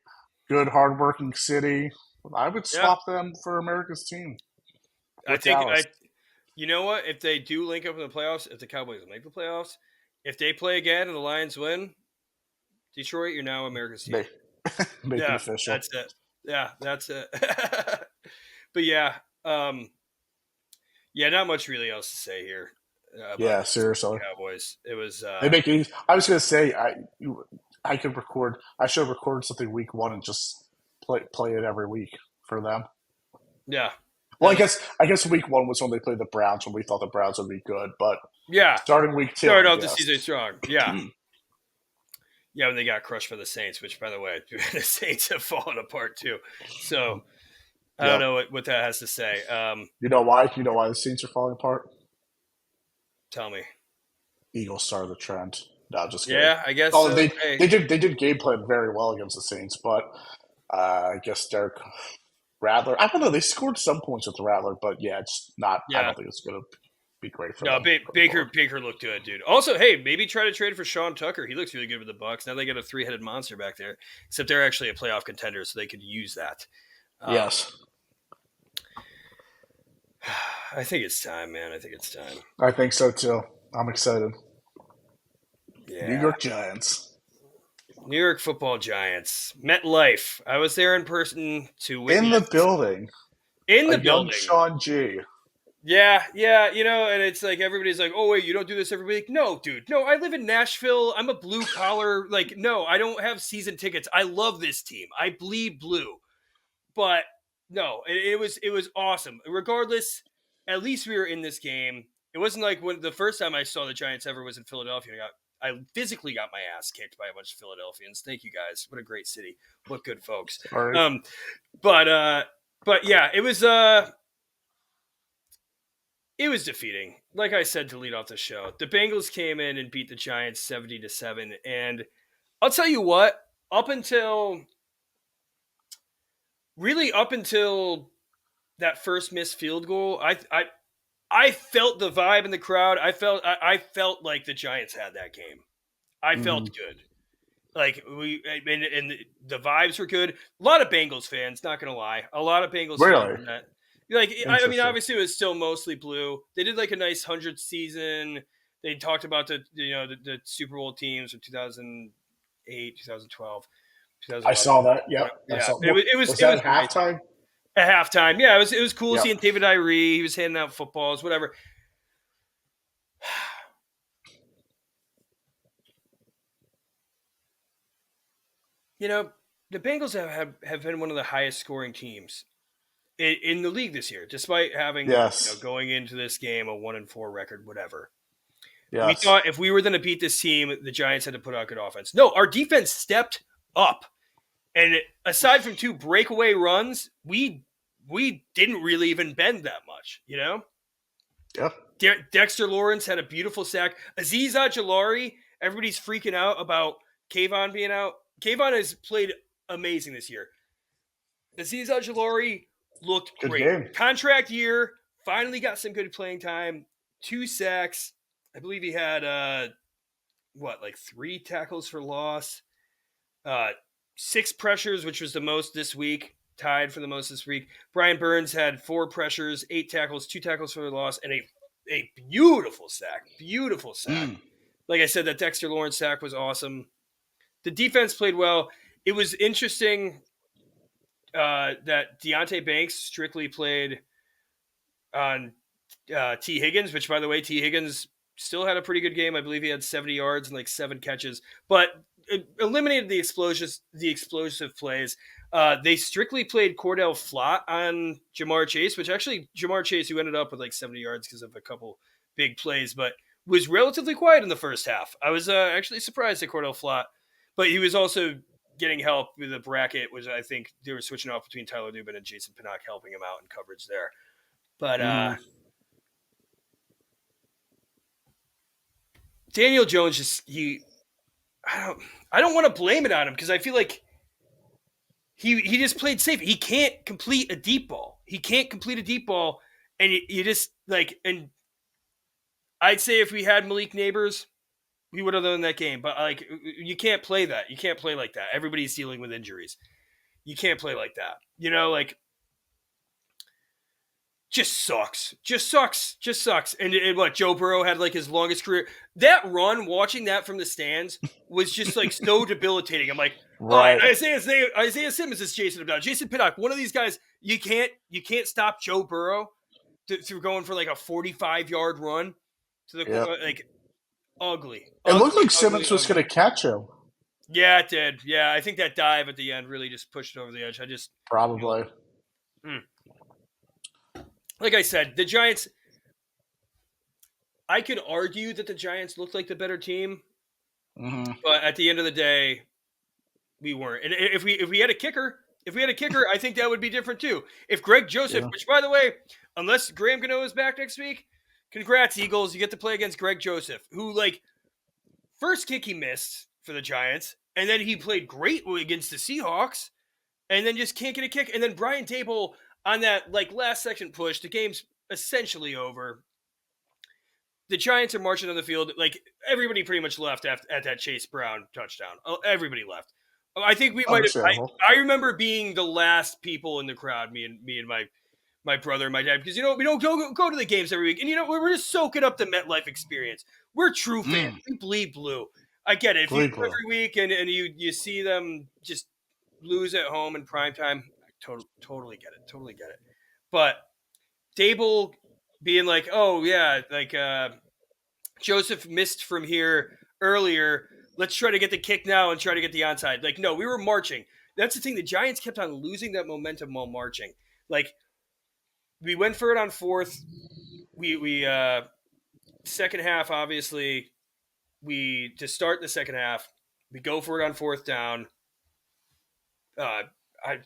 good hardworking city. I would Yeah. swap them for America's team I with think Dallas. you know what? If they do link up in the playoffs, if the Cowboys make the playoffs, if they play again and the Lions win, Detroit, you're now America's team. Make make it Yeah, official. that's it. Yeah, that's it. But yeah, yeah, not much really else to say here about Yeah, the seriously. Cowboys. It was, They make it easy. I was gonna say I could record. I should record something week 1 and just play it every week for them. yeah, Well, that was, I guess week 1 was when they played the Browns when we thought the Browns would be good, but yeah. starting week 2, Started I off the guess. season strong. Yeah, yeah. When they got crushed by the Saints, which by the way, the Saints have fallen apart too. So I don't Yep. know what that has to say. You know why? You know why the Saints are falling apart? Tell me. Eagles started the trend. No, just kidding. Yeah, I guess Oh, so. Hey, they did game plan very well against the Saints, but I guess Derek Rattler. I don't know. They scored some points with the Rattler, but yeah, it's not. I yeah. don't think it's going to be great for No, them going forward. Baker looked good, dude. Also, hey, maybe try to trade for Sean Tucker. He looks really good with the Bucks. Now they got a three-headed monster back there. Except they're actually a playoff contender, so they could use that. Yes, I think it's time, man. I think it's time. I think so too. I'm excited. New Yeah. York Giants. New York Football Giants, MetLife. I was there in person to In the witness building, in a the young building. Sean G. Yeah, yeah, and it's like everybody's like, "Oh wait, you don't do this every week?" No, dude, no. I live in Nashville. I'm a blue collar. Like, no, I don't have season tickets. I love this team. I bleed blue, but no, it was awesome. Regardless, at least we were in this game. It wasn't like when the first time I saw the Giants ever was in Philadelphia. I physically got my ass kicked by a bunch of Philadelphians. Thank you guys. What a great city. What good folks. Sorry. Um, but yeah, it was defeating. Like I said to lead off the show, the Bengals came in and beat the Giants 70-7, and I'll tell you what, up until that first missed field goal, I felt the vibe in the crowd. I felt like the Giants had that game. I felt Mhm. good. Like and the vibes were good. A lot of Bengals fans, not gonna lie, a lot of Bengals fans Really in that. Like, I mean, interesting. obviously it was still mostly blue. They did like a nice 100th season. They talked about the Super Bowl teams from 2008, 2012, I 2011. saw that. Yep, I Yeah, saw. it was it was Was it that was nice halftime? at halftime. Yeah, it was cool Yep. seeing David Irie. He was handing out footballs, whatever. You know, the Bengals have been one of the highest scoring teams in the league this year, despite having Yes. going into this game a 1-4 record, whatever. We Yes. thought if we were going to beat this team, the Giants had to put out good offense. No, our defense stepped up, and aside from 2 breakaway runs, we didn't really even bend that much. Yep. Dexter Lawrence had a beautiful sack. Azeez Ojulari, everybody's freaking out about Kayvon being out. Kayvon has played amazing this year. Azeez Ojulari looked Good great. game. Contract year, finally got some good playing time. 2 sacks. I believe he had like 3 tackles for loss. 6 pressures, which was the most this week, tied for the most this week. Brian Burns had 4 pressures, 8 tackles, 2 tackles for the loss, and a beautiful sack. Beautiful sack. Mm. Like I said, that Dexter Lawrence sack was awesome. The defense played well. It was interesting that Deonte Banks strictly played on T. Higgins, which, by the way, T. Higgins still had a pretty good game. I believe he had 70 yards and like 7 catches, but it eliminated the explosive plays. They strictly played Cordell Flott on Jamar Chase, which actually Jamar Chase, who ended up with like 70 yards because of a couple big plays, but was relatively quiet in the first half. I was actually surprised at Cordell Flott, but he was also getting help with the bracket, which I think they were switching off between Tyler Dubin and Jason Pinnock, helping him out in coverage there. But Mm. Daniel Jones I don't want to blame it on him because I feel like he just played safe. He can't complete a deep ball. And you just and I'd say if we had Malik Neighbors, we would have won that game. But like, you can't play that. You can't play like that. Everybody's dealing with injuries. You can't play like that. Just sucks. And what, Joe Burrow had like his longest career. That run, watching that from the stands, was just like so debilitating. I'm like, all right, Right. Isaiah Simmons is chasing him down. Jason Pinnock, one of these guys, you can't stop Joe Burrow through going for like a 45-yard run to the Yep. like ugly, It looked ugly, like ugly, Simmons was going ugly. to catch him. Yeah, it did. Yeah, I think that dive at the end really just pushed it over the edge. Probably. Like I said, the Giants. I could argue that the Giants looked like the better team, Mm-hmm. but at the end of the day, we weren't. And if we had a kicker, I think that would be different too. If Greg Joseph, Yeah. which by the way, unless Graham Gano is back next week, congrats Eagles, you get to play against Greg Joseph, who first kick he missed for the Giants, and then he played great against the Seahawks, and then just can't get a kick. And then Brian Table on that last second push, the game's essentially over. The Giants are marching on the field. Everybody pretty much left at that Chase Brown touchdown. Everybody left. I think we might have. Understandable. I remember being the last people in the crowd. Me and my brother and my dad, because we don't go to the games every week, and we're just soaking up the MetLife experience. We're true fans. Mm. We bleed blue. I get it. If you do Completely. every week and you see them just lose at home in prime time, I totally get it. Totally get it. But Dable being like, oh yeah, like Joseph missed from here earlier. Let's try to get the kick now and try to get the onside. Like, no, we were marching. That's the thing. The Giants kept on losing that momentum while marching. Like, we went for it on fourth. We second half, obviously, we to start the second half, we go for it on fourth down. Uh, I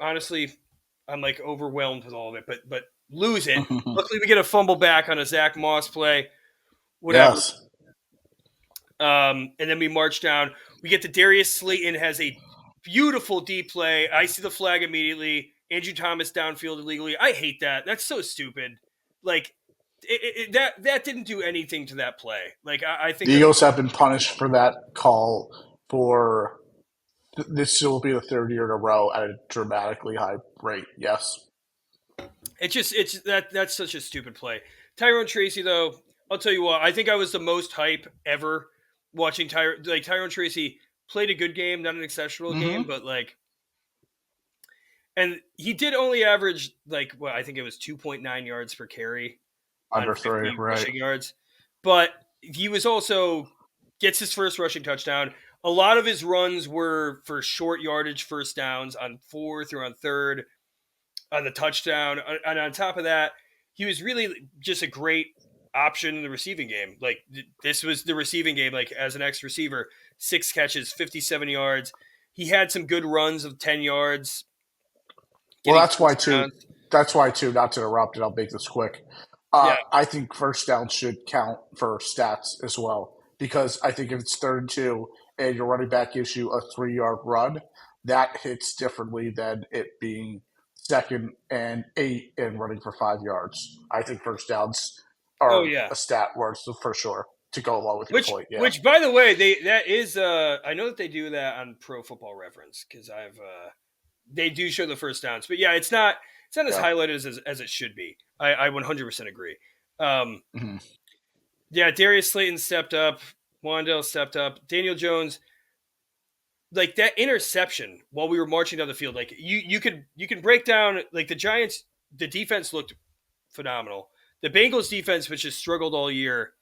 honestly, I'm like overwhelmed with all of it, but lose it. Luckily, we get a fumble back on a Zach Moss play. Whatever. Yes. And then we march down. We get to Darius Slayton has a beautiful deep play. I see the flag immediately. Andrew Thomas downfield illegally. I hate that. That's so stupid. Like that didn't do anything to that play. Like I think The that Eagles have been punished for that call for this will be the third year in a row at a dramatically high rate. Yes. that's such a stupid play. Tyrone Tracy though, I'll tell you what. I think I was the most hype ever watching Tyrone Tracy played a good game, not an exceptional game, Mm-hmm. but like. And he did only average like well, I think it was 2.9 yards per carry on Under three, 50 right. rushing yards. But he was also gets his first rushing touchdown. A lot of his runs were for short yardage first downs on fourth or on third on the touchdown. And on top of that, he was really just a great option in the receiving game. Like this was the receiving game, like as an X receiver, 6 catches, 57 yards. He had some good runs of 10 yards, Well, getting that's why first too. downs. That's why too. Not to interrupt, and I'll make this quick. Yeah. I think first down should count for stats as well because I think if it's 3rd and 2 and your running back gives you a 3 yard run, that hits differently than it being 2nd and 8 and running for 5 yards. I think first downs Oh are yeah. a stat word for sure to go along with your Which point. Yeah. which by the way, that is I know that they do that on Pro Football Reference because I've they do show the first downs. But yeah, it's not as Yeah. highlighted as it should be. I 100% agree. Um Hmm. yeah, Darius Slayton stepped up, Wandale stepped up, Daniel Jones like that interception while we were marching down the field like you can break down like the Giants the defense looked phenomenal. The Bengals defense which has struggled all year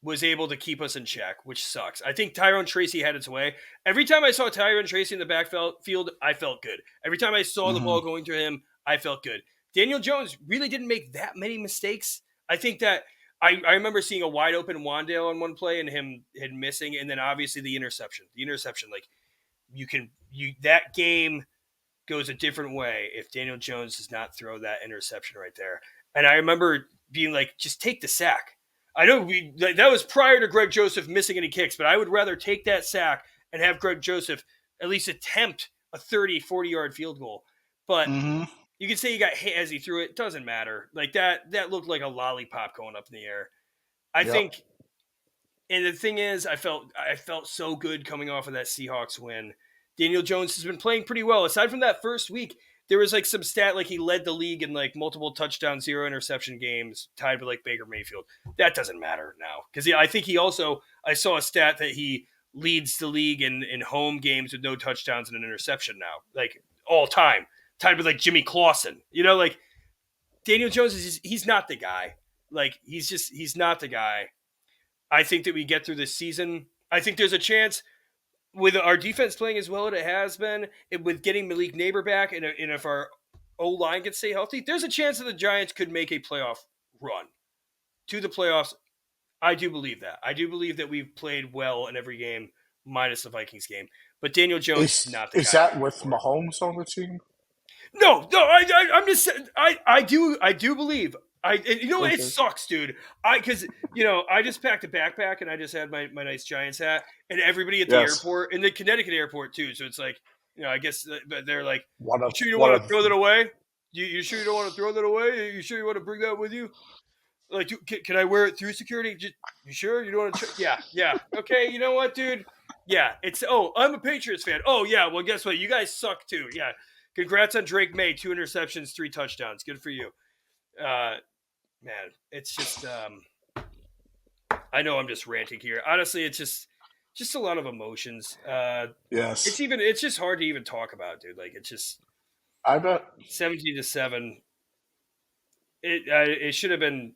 was able to keep us in check, which sucks. I think Tyrone Tracy had its way. Every time I saw Tyrone Tracy in the backfield, I felt good. Every time I saw the Hmm. ball going to him, I felt good. Daniel Jones really didn't make that many mistakes. I think that I remember seeing a wide open Wandale on one play and him missing, and then obviously the interception. The interception, like you that game goes a different way if Daniel Jones does not throw that interception right there. And I remember being like, just take the sack. I know that was prior to Greg Joseph missing any kicks, but I would rather take that sack and have Greg Joseph at least attempt a 30, 40-yard field goal. But Hmm. you can say he got hit as he threw it. It doesn't matter. Like that looked like a lollipop going up in the air. I Yep. think and the thing is, I felt so good coming off of that Seahawks win. Daniel Jones has been playing pretty well. Aside from that first week, there was like some stat like he led the league in like multiple touchdown, zero interception games, tied with like Baker Mayfield. That doesn't matter now because I think he also I saw a stat that he leads the league in home games with no touchdowns and an interception now, like all time, tied with like Jimmy Clausen. Like Daniel Jones he's not the guy. Like he's not the guy. I think that we get through this season. I think there's a chance with our defense playing as well as it has been, with getting Malik Neighbor back, and if our O line can stay healthy, there's a chance that the Giants could make a playoff run to the playoffs. I do believe that. I do believe that we've played well in every game, minus the Vikings game. But Daniel Jones is Is not the is guy that moving with forward. Mahomes on the team? No. I'm just saying. I do believe. It Okay. sucks, dude. Because I just packed a backpack and I just had my nice Giants hat, and everybody at the Yes. airport, in the Connecticut airport too. So it's like, I guess they're like, One "You of sure you don't one want to of throw that away? You sure you don't want to throw that away? You sure you want to bring that with you? Like, can I wear it through security? You sure you don't want to? Yeah. Okay, you know what, dude? Yeah, I'm a Patriots fan. Oh yeah, well guess what? You guys suck too. Yeah, congrats on Drake May, 2 interceptions, 3 touchdowns. Good for you. Man, it's just I know I'm just ranting here. Honestly, it's just a lot of emotions. Yes, It's just hard to even talk about, dude. Like it's just I bet. 17-7. It should have been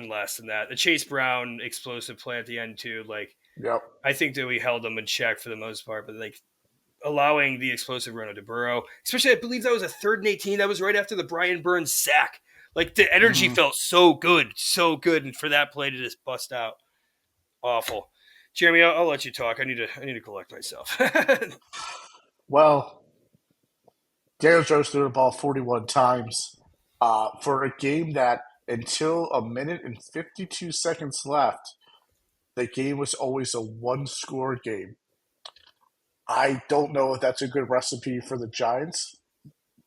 less than that. The Chase Brown explosive play at the end too. Like Yep. I think that we held them in check for the most part, but like allowing the explosive run to Burrow, especially I believe that was a 3rd and 18. That was right after the Brian Burns sack. Like the energy Hmm. felt so good, and for that play to just bust out, awful. Jeremy, I'll let you talk. I need to collect myself. Well, Daniel Jones threw the ball 41 times for a game that until a minute and 52 seconds left, the game was always a one-score game. I don't know if that's a good recipe for the Giants,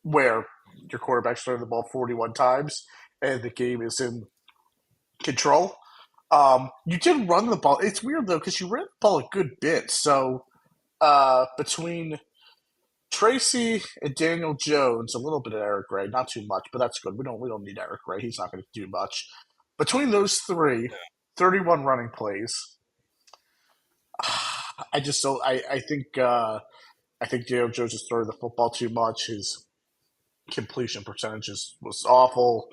where your quarterback's throwing the ball 41 times and the game is in control. You did run the ball. It's weird though because you ran the ball a good bit. So between Tracy and Daniel Jones, a little bit of Eric Gray, not too much, but that's good. We don't need Eric Gray. He's not going to do much. Between those three, 31 running plays. I just don't. I think Daniel Jones is throwing the football too much. His completion percentages was awful.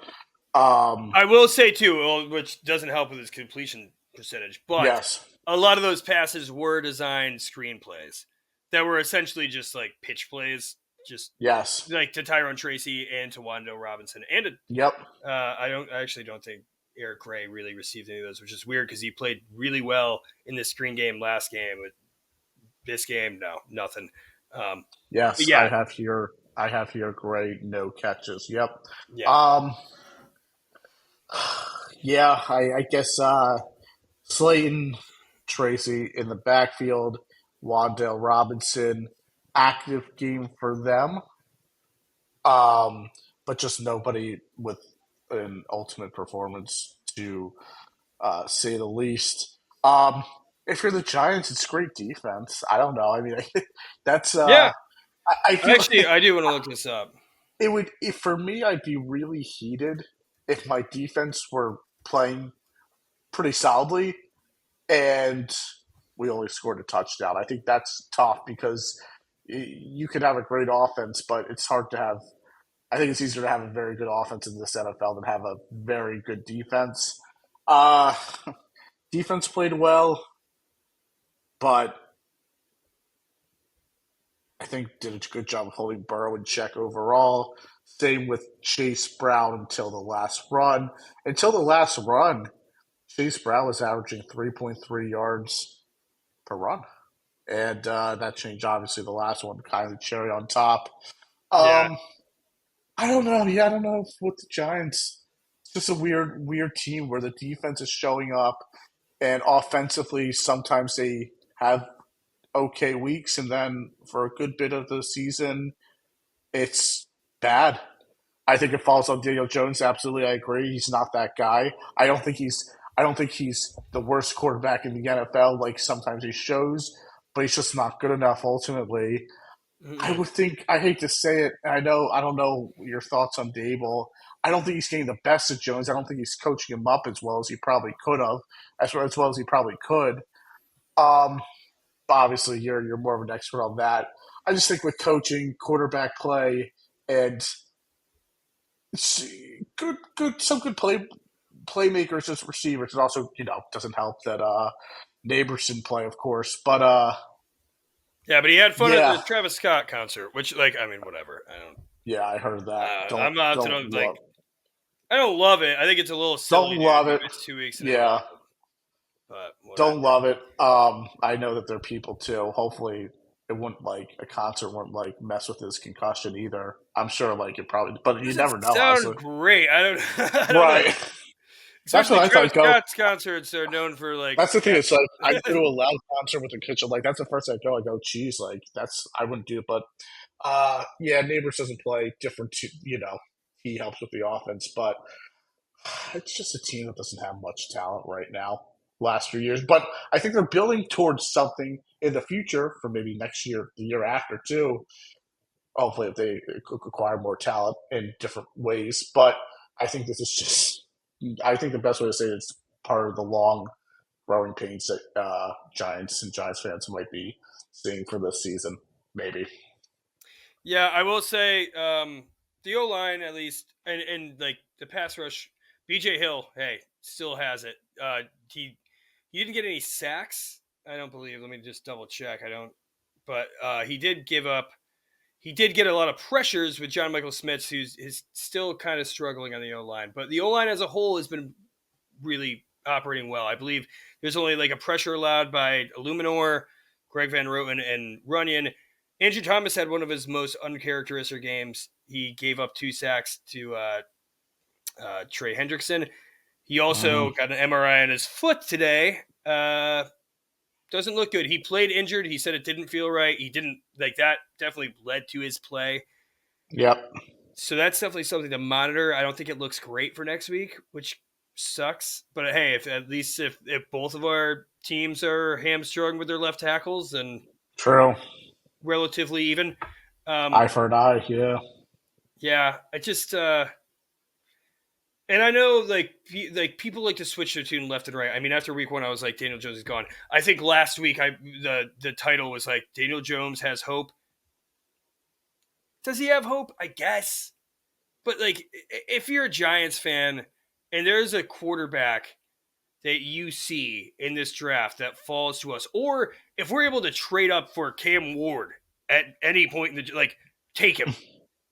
Um, I will say too, which doesn't help with his completion percentage, but yes, a lot of those passes were designed screenplays that were essentially just like pitch plays, just yes, like to Tyrone Tracy and to Wando Robinson. And to, yep, I actually don't think Eric Gray really received any of those, which is weird because he played really well in the screen game last game. But this game, no, nothing. Um, but yes. yeah, I have here. Gray, no catches. Yep. yeah, Um, yeah. I guess Slayton, Tracy in the backfield, Wandale Robinson, active game for them. Um, but just nobody with an ultimate performance to say the least. If you're the Giants, it's great defense. I don't know. I mean, that's yeah. I feel Actually, I do want to look this up. it would if for me. I'd be really heated if my defense were playing pretty solidly and we only scored a touchdown. I think that's tough because you could have a great offense, but it's hard to have. I think it's easier to have a very good offense in this NFL than have a very good defense. Uh, defense played well, but I think did a good job of holding Burrow in check overall. Same with Chase Brown until the last run. Until the last run, Chase Brown was averaging 3.3 yards per run. And that changed, obviously, the last one, kind of the cherry on top. Yeah, Um, I don't know. Yeah, I don't know with the Giants. It's just a weird team where the defense is showing up, and offensively, sometimes they have okay weeks, and then for a good bit of the season, it's bad. I think it falls on Daniel Jones. Absolutely, I agree. He's not that guy. I don't think he's the worst quarterback in the NFL. Like sometimes he shows, but he's just not good enough. Ultimately, I mm-mm. would think. I hate to say it. And I know. I don't know your thoughts on Dable. I don't think he's getting the best of Jones. I don't think he's coaching him up as well as he probably could have, as well as he probably could. Um, obviously, you're more of an expert on that. I just think with coaching, quarterback play, and some good playmakers as receivers. It also doesn't help that Neighbors didn't play, of course. But Yeah, but he had fun at yeah, the Travis Scott concert, which, like, I mean, whatever. I don't. yeah, I heard that. I'm not to know, like, I don't love it. I think it's a little silly, Don't dude. love You it. missed 2 weeks in a row, Yeah, but whatever. don't love it. I know that there are people too. Hopefully, it wouldn't like a concert wouldn't like mess with his concussion either. I'm sure like it probably, but you Doesn't never know. sound Honestly, great. I don't. I don't know. right? That's what Especially I Travis thought. Go. Scott's concerts are known for like That's the thing. It's catchy. like I go to a loud concert with a kitchen. Like that's the first thing I go. I go, geez, like that's I wouldn't do it. But yeah, Neighbors doesn't play different. He helps with the offense, but it's just a team that doesn't have much talent right now. Last few years, but I think they're building towards something in the future for maybe next year, the year after too. Hopefully, if they acquire more talent in different ways. But I think this is just. I think the best way to say it is part of the long growing pains that Giants and Giants fans might be seeing for this season. Maybe. Yeah, I will say the O line at least, and like the pass rush. BJ Hill, hey, still has it. He didn't get any sacks. I don't believe. Let me just double check. I don't, but he did give up. He did get a lot of pressures with John Michael Smith, who's is still kind of struggling on the O line. But the O line as a whole has been really operating well. I believe there's only like a pressure allowed by Illuminor, Greg Van Roten, and Runyon. Andrew Thomas had one of his most uncharacteristic games. He gave up 2 sacks to Trey Hendrickson. He Mhm. also got an MRI on his foot today. Doesn't look good. He played injured. He said it didn't feel right. He didn't like that. Definitely led to his play. Yep. So that's definitely something to monitor. I don't think it looks great for next week, which sucks. But hey, if at least if both of our teams are hamstrung with their left tackles, then True. relatively even. Eye for an eye. Yeah. Yeah, I just and I know like people like to switch their tune left and right. I mean, after week 1, I was like, Daniel Jones is gone. I think last week the title was like Daniel Jones has hope. Does he have hope? I guess. But like, if you're a Giants fan and there's a quarterback that you see in this draft that falls to us, or if we're able to trade up for Cam Ward at any point in the like, take him,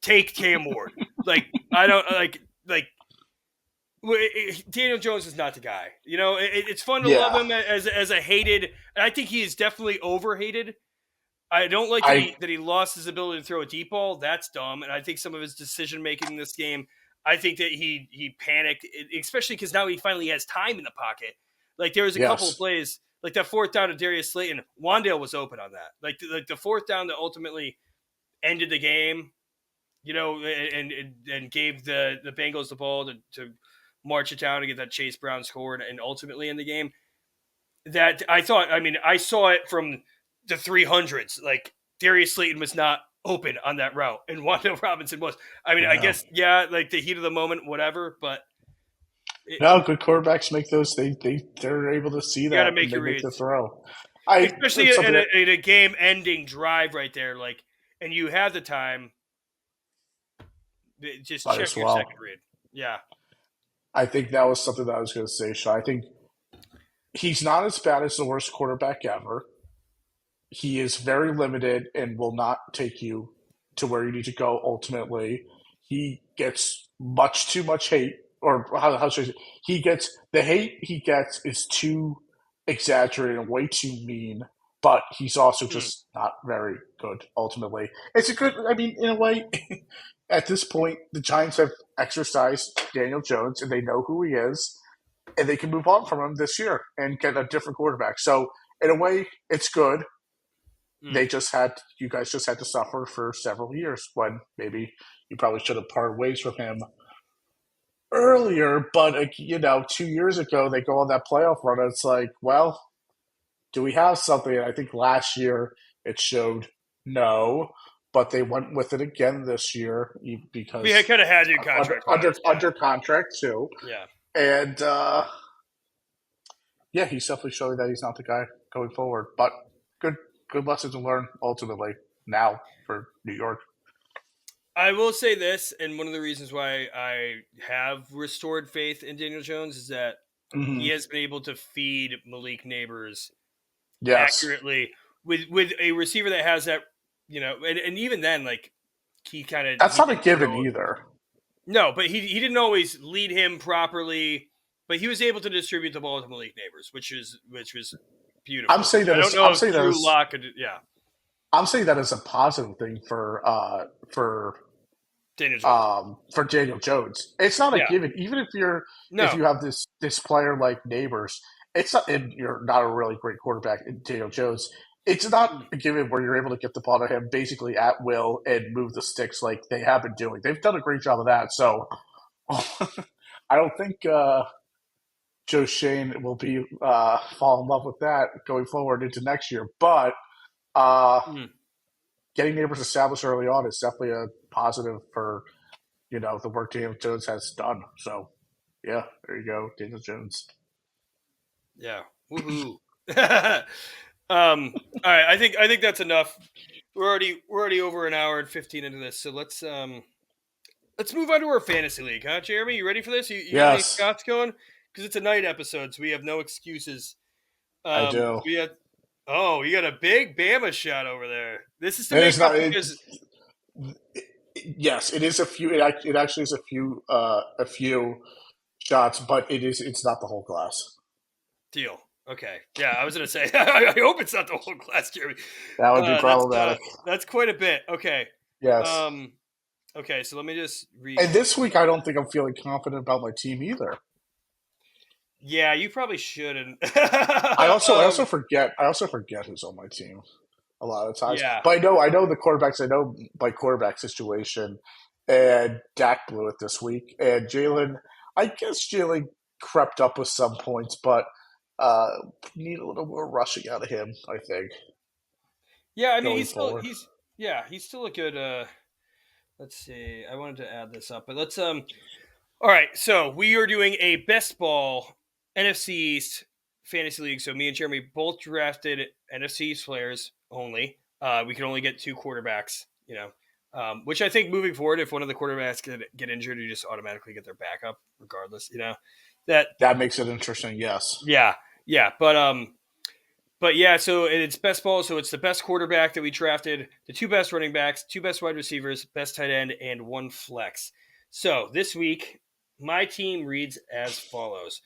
take Cam Ward. Like I don't Daniel Jones is not the guy. You know, it's fun to love Yeah. him as a hated. I think he is definitely overhated. I don't like I that he lost his ability to throw a deep ball. That's dumb, and I think some of his decision making in this game. I think that he panicked, especially because now he finally has time in the pocket. Like there was a couple of yes. plays, like that fourth down to Darius Slayton. Wandale was open on that. Like the fourth down that ultimately ended the game. You know, and gave the Bengals the ball to march it down and get that Chase Brown scored and ultimately in the game. That I thought. I mean, I saw it from the 300s. Like Darius Slayton was not open on that route, and Wanda Robinson was. I mean, I Yeah. guess yeah, like the heat of the moment, whatever. But No, good quarterbacks make those. They're able to see you got to that and make they your make the reads, throw. especially That's something that in a game-ending drive right there. Like, and you have the time. Just might check as your second well. read. Yeah. I think that was something that I was going to say, Sean. I think he's not as bad as the worst quarterback ever. He is very limited and will not take you to where you need to go ultimately. He gets much too much hate, or how should I say? He gets the hate he gets is too exaggerated and way too mean, but he's also Hmm. just not very good ultimately. It's a good, I mean, in a way, at this point, the Giants have exercised Daniel Jones and they know who he is and they can move on from him this year and get a different quarterback. So, in a way, it's good. Hmm. You guys just had to suffer for several years when maybe you probably should have parted ways from him earlier. But 2 years ago they go on that playoff run. And it's like, well, do we have something? And I think last year it showed no, but they went with it again this year We because kind of had you contract wise. Yeah. under contract too. Yeah. And yeah, he's definitely showing that he's not the guy going forward. But good lesson to learn ultimately now for New York. I will say this, and one of the reasons why I have restored faith in Daniel Jones is that Hmm. he has been able to feed Malik Neighbors Yes, accurately with a receiver that has that, you know, and even then, like that's he not a didn't given throw. either. No, but he didn't always lead him properly, but he was able to distribute the ball to Malik Neighbors, which was I'm beautiful. saying that I don't as know I'm if saying that Drew as Lock could. Yeah, I'm saying that as a positive thing Daniel Jones. for Daniel Jones. It's not a Yeah, given, even if no. you have this player like Neighbors. It's not, and you're not a really great quarterback in Daniel Jones. It's not a given where you're able to get the ball to him basically at will and move the sticks like they have been doing. They've done a great job of that. So I don't think Joe Shane will be fall in love with that going forward into next year. But uh, Mm. getting Neighbors established early on is definitely a positive for the work Daniel Jones has done. So yeah, there you go, Daniel Jones. Yeah. Woohoo. All right. I think that's enough. We're already over an hour and 15 into this. So let's move on to our fantasy league, huh, Jeremy? You ready for this? You got any Yes, Scots going? Because it's a night episode, so we have no excuses. I do. We had Oh, you got a big Bama shot over there. This is to It make is up not. because Yes, it is a few. It actually is a few shots, but it's not the whole glass. deal. Okay. Yeah, I was gonna say I hope it's not the whole class, Jeremy. That would be That's problematic. that's quite a bit. Okay. Yes. Um okay, so let me just And recap. this week, I don't think I'm feeling confident about my team either. Yeah, you probably shouldn't. I also forget. I also forget who's on my team a lot of times. Yeah. But I know the quarterbacks. I know my quarterback situation, and Dak blew it this week. And Jalen, I guess Jalen crept up with some points, but uh, need a little more rushing out of him. I think Yeah, I mean going forward. he's still a good let's see. I wanted to add this up, but let's all right, so we are doing a best ball NFC East fantasy league. So me and Jeremy both drafted NFC East players only. We can only get two quarterbacks, which I think moving forward, if one of the quarterbacks get injured, you just automatically get their backup, regardless. That That makes it interesting. Yes. yeah, yeah, but yeah, so it's best ball. So it's the best quarterback that we drafted, the two best running backs, two best wide receivers, best tight end, and one flex. So this week, my team reads as follows.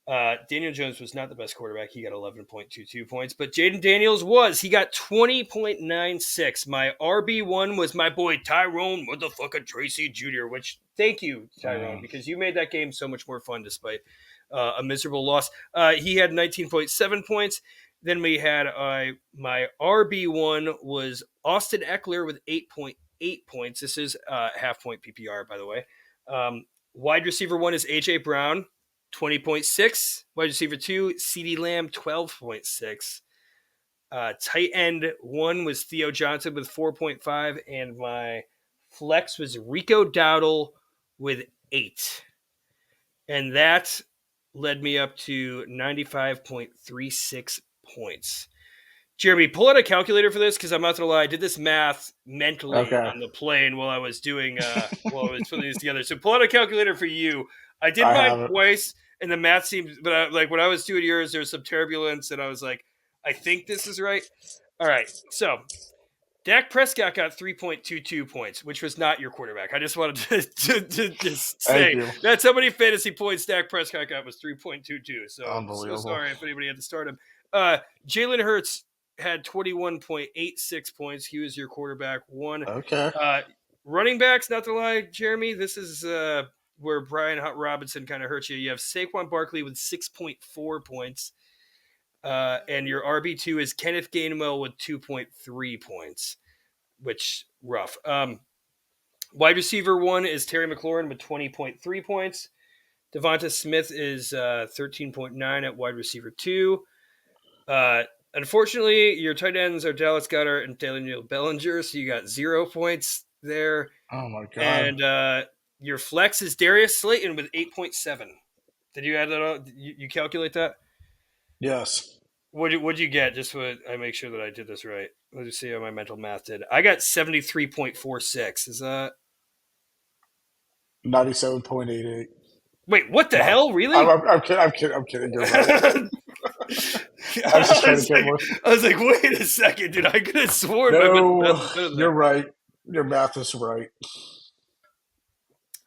Daniel Jones was not the best quarterback. He got 11.22 points, but Jaden Daniels was. He got 20.96. My RB1 was my boy Tyrone motherfucker Tracy Jr., which thank you, Tyrone, Mm. because you made that game so much more fun despite a miserable loss. He had 19.7 points. Then we had my RB1 was Austin Eckler with 8.8 points. This is half point PPR, by the way. Wide receiver one is AJ Brown, 20.6. Wide receiver two, CeeDee Lamb, 12.6. Tight end one was Theo Johnson with 4.5. And my flex was Rico Dowdle with 8. And that led me up to 95.36 points. Jeremy, pull out a calculator for this because I'm not gonna lie, I did this math mentally Okay. on the plane while I was putting these together. So pull out a calculator for you. I did I mine have it. twice, and the math seems, but like when I was doing yours, there was some turbulence, and I was like, I think this is right. All right, so Dak Prescott got 3.22 points, which was not your quarterback. I just wanted to just Thank say you. that's how many fantasy points Dak Prescott got was 3.22. So Unbelievable. sorry if anybody had to start him. Jalen Hurts had 21.86 points. He was your quarterback. One Okay. running backs, not to lie, Jeremy, this is where Brian Robinson kind of hurt you. You have Saquon Barkley with 6.4 points. And your RB2 is Kenneth Gainwell with 2.3 points, which rough. Wide receiver one is Terry McLaurin with 20.3 points. Devonta Smith is 13.9 at wide receiver two. Unfortunately, your tight ends are Dallas Goedert and Daniel Bellinger, so you got 0 points there. Oh my God. And your flex is Darius Slayton with 8.7. Did you add that up? You calculate that? Yes. What'd you get? Just so I make sure that I did this right. Let's just see how my mental math did. I got 73.46. Is that 97.88. wait? What the No, hell? Really? I'm kidding. I'm kidding. I'm kidding. You're right. I I was just trying to was get like, more. wait a second, dude. I could have sworn my mental math No, was better than you're that. right. Your math is right.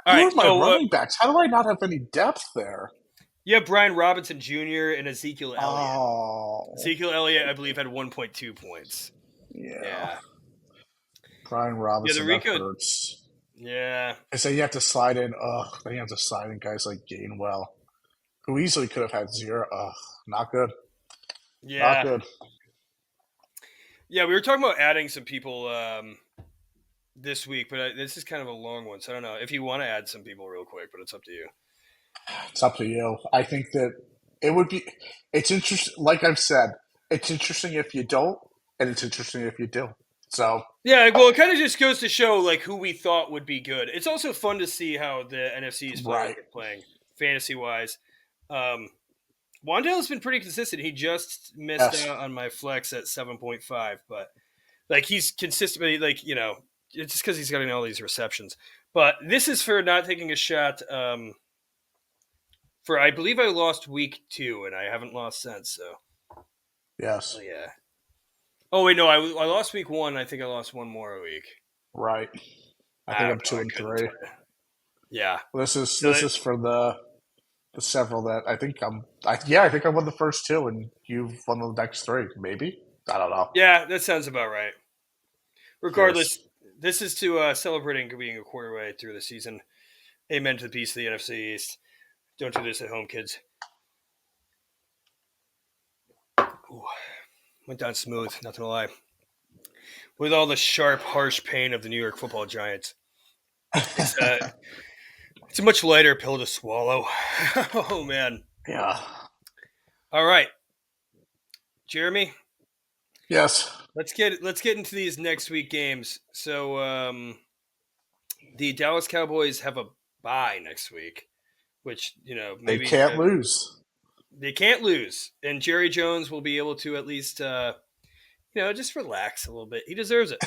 All Who right, are my so running backs? How do I not have any depth there? you have Brian Robinson Jr. and Ezekiel Elliott. Oh, Ezekiel Elliott, I believe, had 1.2 points. yeah. Yeah, Brian yeah. The Robinson, that Rico, hurts. yeah, I say you have to slide in. Ugh, then you have to slide in guys like Gainwell, who easily could have had zero. Ugh, not good. Not yeah, good. yeah. We were talking about adding some people this week, but this is kind of a long one, so I don't know if you want to add some people real quick, but it's up to you. It's up to you. I think that it would be. It's interesting. Like I've said, it's interesting if you don't, and it's interesting if you do. So Yeah, well, it kind of just goes to show like who we thought would be good. It's also fun to see how the NFC's players right. are playing fantasy wise. Um, Wandale's been pretty consistent. He just missed Yes. out on my flex at 7.5, but like he's consistently it's just because he's getting all these receptions. But this is for not taking a shot. For I believe I lost week 2 and I haven't lost since. So Yes. yeah. Oh wait, no, I lost week 1. I think I lost one more week. Right. I I think don't I'm know. two I and couldn't three. tell you. Yeah. This is for the several that I think I won the first two and you've won the next three. Maybe. I don't know. Yeah, that sounds about right. Regardless, Cheers. this is to celebrating being a quarter way through the season. Amen to the peace of the NFC East. Don't do this at home, kids. Ooh, went down smooth, not gonna lie. With all the sharp, harsh pain of the New York Football Giants, it's a it's a much lighter pill to swallow. Oh man! Yeah. All right, Jeremy, Yes. let's get into these next week games. So the Dallas Cowboys have a bye next week, which They maybe can't lose. they can't lose, and Jerry Jones will be able to at least just relax a little bit. He deserves it.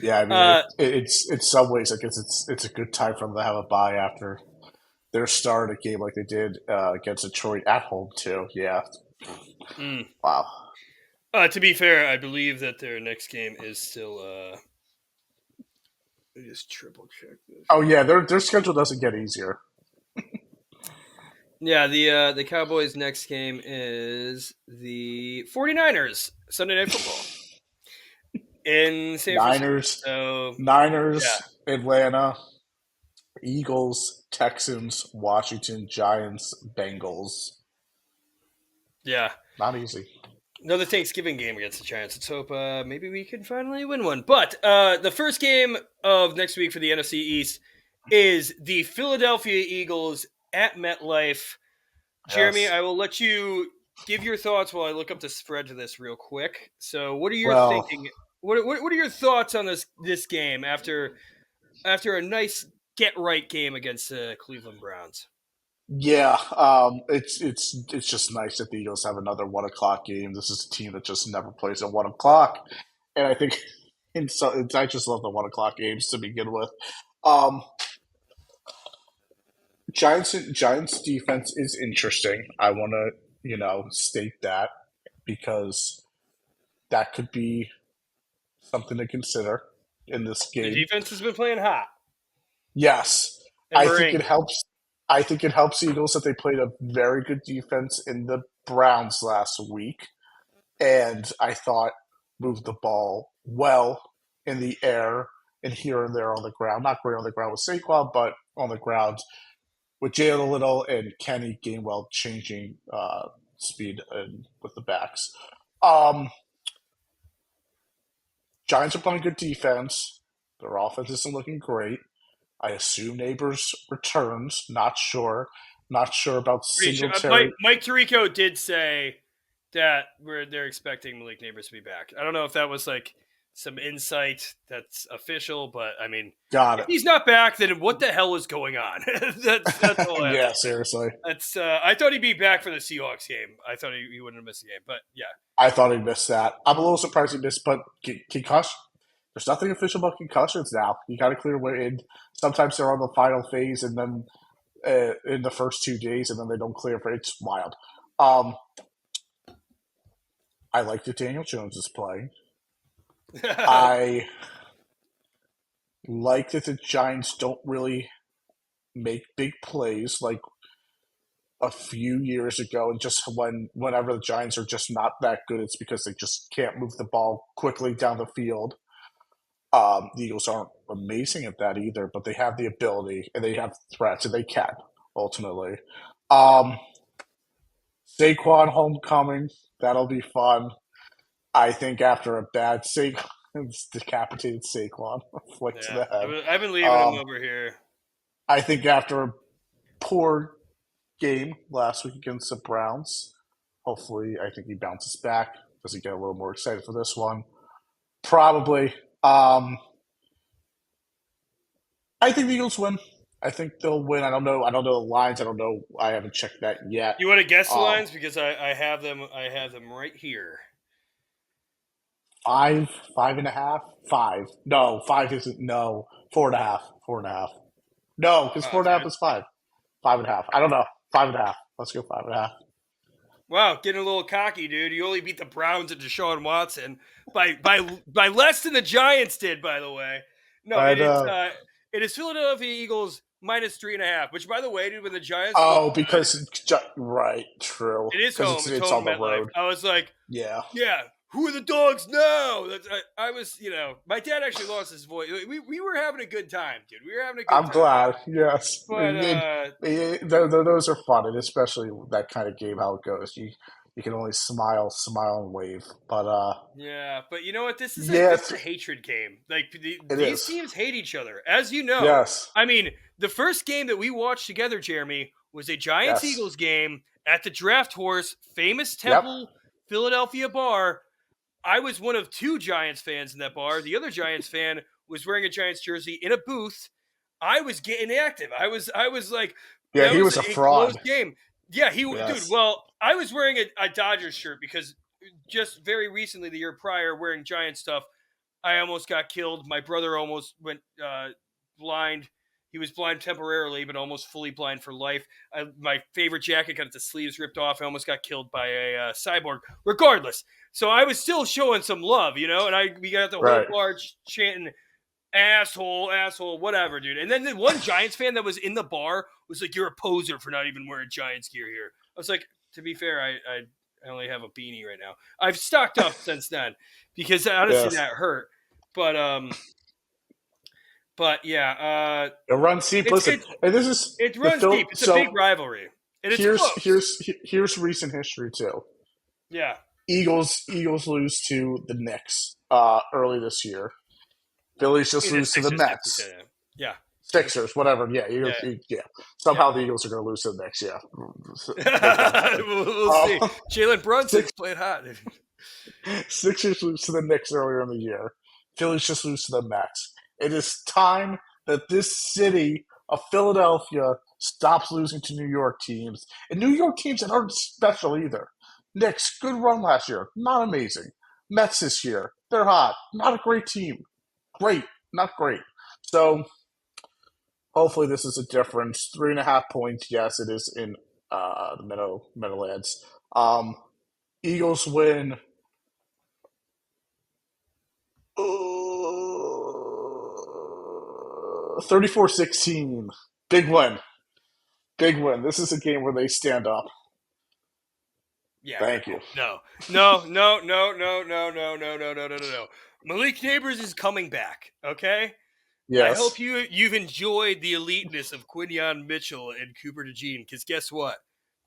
Yeah, I mean Uh, it's in some ways I guess it's a good time for them to have a bye after their start a game like they did against Detroit at home too. Yeah. mm. Wow. To be fair, I believe that their next game is still. Let me just triple check this. Oh yeah, their schedule doesn't get easier. Yeah, the Cowboys' next game is the 49ers Sunday Night Football in San Francisco. Niners, So yeah, Atlanta, Eagles, Texans, Washington, Giants, Bengals. yeah. Not easy. Another Thanksgiving game against the Giants. Let's hope maybe we can finally win one. But the first game of next week for the NFC East is the Philadelphia Eagles at MetLife. Jeremy, Yes. I will let you give your thoughts while I look up the spread to this real quick. So, what are your Well, thinking? What are your thoughts on this game after a nice get right game against the Cleveland Browns? yeah, it's just nice that the Eagles have another 1 o'clock game. This is a team that just never plays at 1 o'clock, and I think I just love the 1 o'clock games to begin with. Um, Giants defense is interesting. I want to state that because that could be something to consider in this The game. defense has been playing hot Yes, and I think it meringue. helps. I think it helps the Eagles that they played a very good defense in the Browns last week, and I thought moved the ball well in the air and here and there on the ground. Not great on the ground with Saquon, but on the ground with Jalen Little and Kenny Gainwell changing speed and with the backs. Um, Giants are playing good defense. Their offense isn't looking great. I assume Neighbors returns. Not sure. Not sure about Pretty sure Singletary. Mike Tirico did say that they're expecting Malik Neighbors to be back. I don't know if that was like some insight that's official, but I mean, Got if it. he's not back, then what the hell is going on? That's all I have to Yeah, say. seriously. That's I thought he'd be back for the Seahawks game. I thought he wouldn't have missed the game, but yeah, I thought he missed that. I'm a little surprised he missed, but concussion. There's nothing official about concussions now. You got to clear away. And sometimes they're on the final phase, and then in the first 2 days, and then they don't clear for it. It's wild. Um, I like that Daniel Jones is playing. I like that the Giants don't really make big plays like a few years ago, and just whenever the Giants are just not that good, it's because they just can't move the ball quickly down the field. The Eagles aren't amazing at that either, but they have the ability and they have threats, and they can ultimately. Um, Saquon homecoming, that'll be fun. I think after a bad Saquon, decapitated Saquon, flick to yeah. the head. I've been leaving him Um, over here. I think after a poor game last week against the Browns, hopefully, I think he bounces back. Does he get a little more excited for this one? Probably. I think the Eagles win. I think they'll win. I don't know. I don't know the lines. I don't know. I haven't checked that yet. You want to guess the Um, lines because I have them. I have them right here. 5, 5.5, 5. No, 5 isn't. No, 4.5, 4.5. No, because Wow, 4.5 dude. is 5. 5.5. I don't know. 5.5. Let's go 5.5. Wow, getting a little cocky, dude. You only beat the Browns and Deshaun Watson by less than the Giants did, by the way. No, I know. it is Philadelphia Eagles -3.5. Which, by the way, dude, when the Giants look Oh, good, because right, true. it is Because home. It's it's home on in the MetLife. road. I was like, Yeah, yeah, who are the dogs now? I was, my dad actually lost his voice. We were having a good time, dude. We were having a good I'm time. glad. Yes, But those are fun, and especially that kind of game how it goes. You can only smile, smile, and wave. But yeah, but you know what? This is yes, a hatred game. Like it these is. teams hate each other, as you know. Yes, I mean, the first game that we watched together, Jeremy, was a Giants yes, Eagles game at the Draft Horse, famous yep. Temple, Philadelphia bar. I was one of two Giants fans in that bar. The other Giants fan was wearing a Giants jersey in a booth. I was getting active. I was like, Yeah, that he was was a a close fraud. game. Yeah, dude. Yes. Well, I was wearing a Dodgers shirt because just very recently, the year prior, wearing Giant stuff, I almost got killed. My brother almost went blind. He was blind temporarily, but almost fully blind for life. My favorite jacket got the sleeves ripped off. I almost got killed by a cyborg. Regardless, so I was still showing some love, and we got the whole Right. bar chanting asshole, asshole, whatever, dude. And then the one Giants fan that was in the bar was like, "You're a poser for not even wearing Giants gear here." I was like, to be fair, I only have a beanie right now. I've stocked up since then because honestly Yes. that hurt. But yeah, It runs deep. it's Listen, it's and this is it the runs deep. Phil. It's a big So rivalry, and it's here's close. here's here's recent history too. Yeah, Eagles lose to the Knicks early this year. Phillies just the lose to the Sixers typically say Mets. that. Yeah, Sixers, whatever. Yeah, yeah, yeah. yeah. Somehow the Eagles are going to lose to the Knicks. Yeah, make that happen. We'll see. Um, Jalen Six, Brunson's playing hot. Sixers lose to the Knicks earlier in the year. Phillies just lose to the Mets. It is time that this city of Philadelphia stops losing to New York teams. And New York teams that aren't special either. Knicks, good run last year. Not amazing. Mets this year, they're hot. Not a great team. Great, not great. So hopefully this is a difference. 3.5 points. Yes, it is in the Meadowlands. Eagles win 34-16. Big win. Big win. This is a game where they stand up. Yeah, Thank you. no. Malik Neighbors is coming back. Okay, I hope Yes. you've enjoyed the eliteness of Quinion Mitchell and Cooper DeJean, because guess what?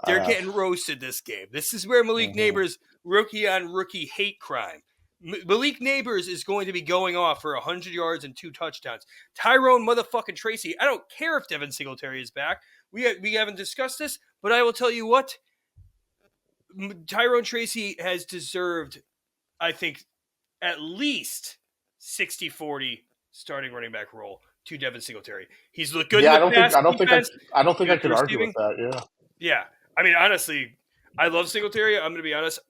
I They're have. getting roasted this game. This is where Malik Hmm. Neighbors rookie on rookie hate crime. Malik Neighbors is going to be going off for 100 yards and 2 touchdowns. Tyrone motherfucking Tracy. I don't care if Devin Singletary is back. We haven't discussed this, but I will tell you what. Tyrone Tracy has deserved, I think, at least 60-40 starting running back role to Devin Singletary. He's looked good in Yeah, the pass defense, I don't think good I at the could argue with receiving. that. Yeah. Yeah. I mean, honestly, I love Singletary. I'm going to be honest.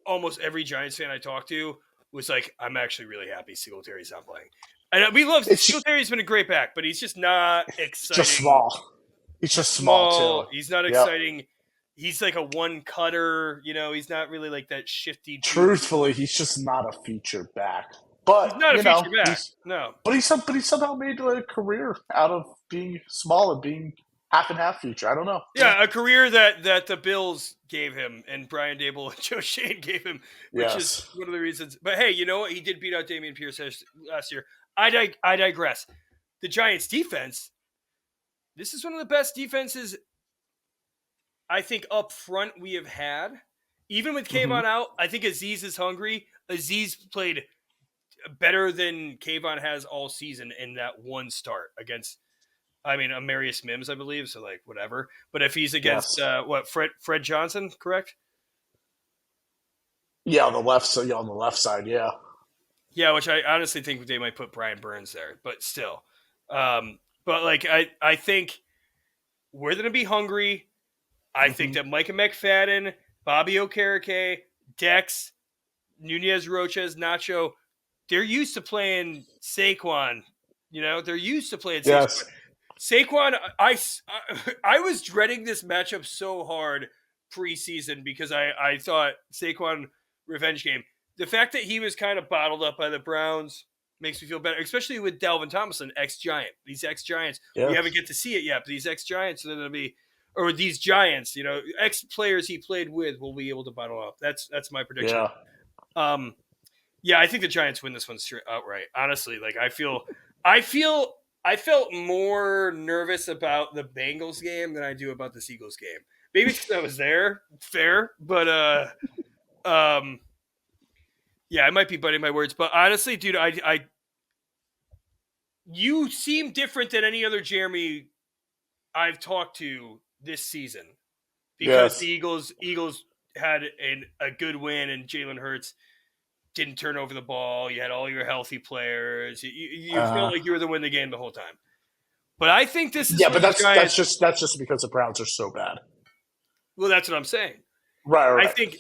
Almost every Giants fan I talked to was like, I'm actually really happy Singletary's not playing. And we love It's Singletary's been a great back, but he's just not just exciting. small. He's He's just small too. small. He's not Yep. exciting. He's like a one cutter. He's not really like that shifty, juicy. Truthfully, he's just not a feature back. He's But not a feature back. No. he somehow made a career out of being small and being half and half feature. I don't know. Yeah. Yeah, a career that the Bills gave him and Brian Dable and Joe Shane gave him, which is Yes. one of the reasons. But hey, you know what? He did beat out Damian Pierce last year. I digress. The Giants' defense. This is one of the best defenses I think up front we have had. Even with Hmm. Kayvon out, I think Aziz is hungry. Aziz played better than Kayvon has all season in that one start against, Amarius Mims, I believe. So like whatever. But if he's against Yes. Fred Johnson, correct? Yeah, on the left. So yeah, on the left side. Yeah. Yeah, which I honestly think they might put Brian Burns there, but still. But like I think we're gonna be hungry. I think Hmm. that Micah McFadden, Bobby Okereke, Dex, Nunez, Roches, Nacho, they're used to playing Saquon. They're used to playing Saquon. Yes. Saquon, I was dreading this matchup so hard preseason because I thought Saquon revenge game. The fact that he was kind of bottled up by the Browns makes me feel better, especially with Dalvin Tomlinson, ex-Giant. These ex-Giants, we haven't Yes. get to see it yet, but these ex-Giants are going to be, or these Giants, ex-players he played with will be able to bottle up. That's my prediction. Yeah. Um, yeah, I think the Giants win this one straight outright. Honestly, like I felt more nervous about the Bengals game than I do about the Eagles game. Maybe it's because I was there, fair, but um, yeah, I might be butting my words, but honestly, dude, you seem different than any other Jeremy I've talked to this season because the Yes. Eagles had a good win and Jalen Hurts didn't turn over the ball. You had all your healthy players. You felt Uh, like you were the win the game the whole time. But I think this is yeah, where but the that's Giants. just because the Browns are so bad. Well, that's what I'm saying. Right. I Right. think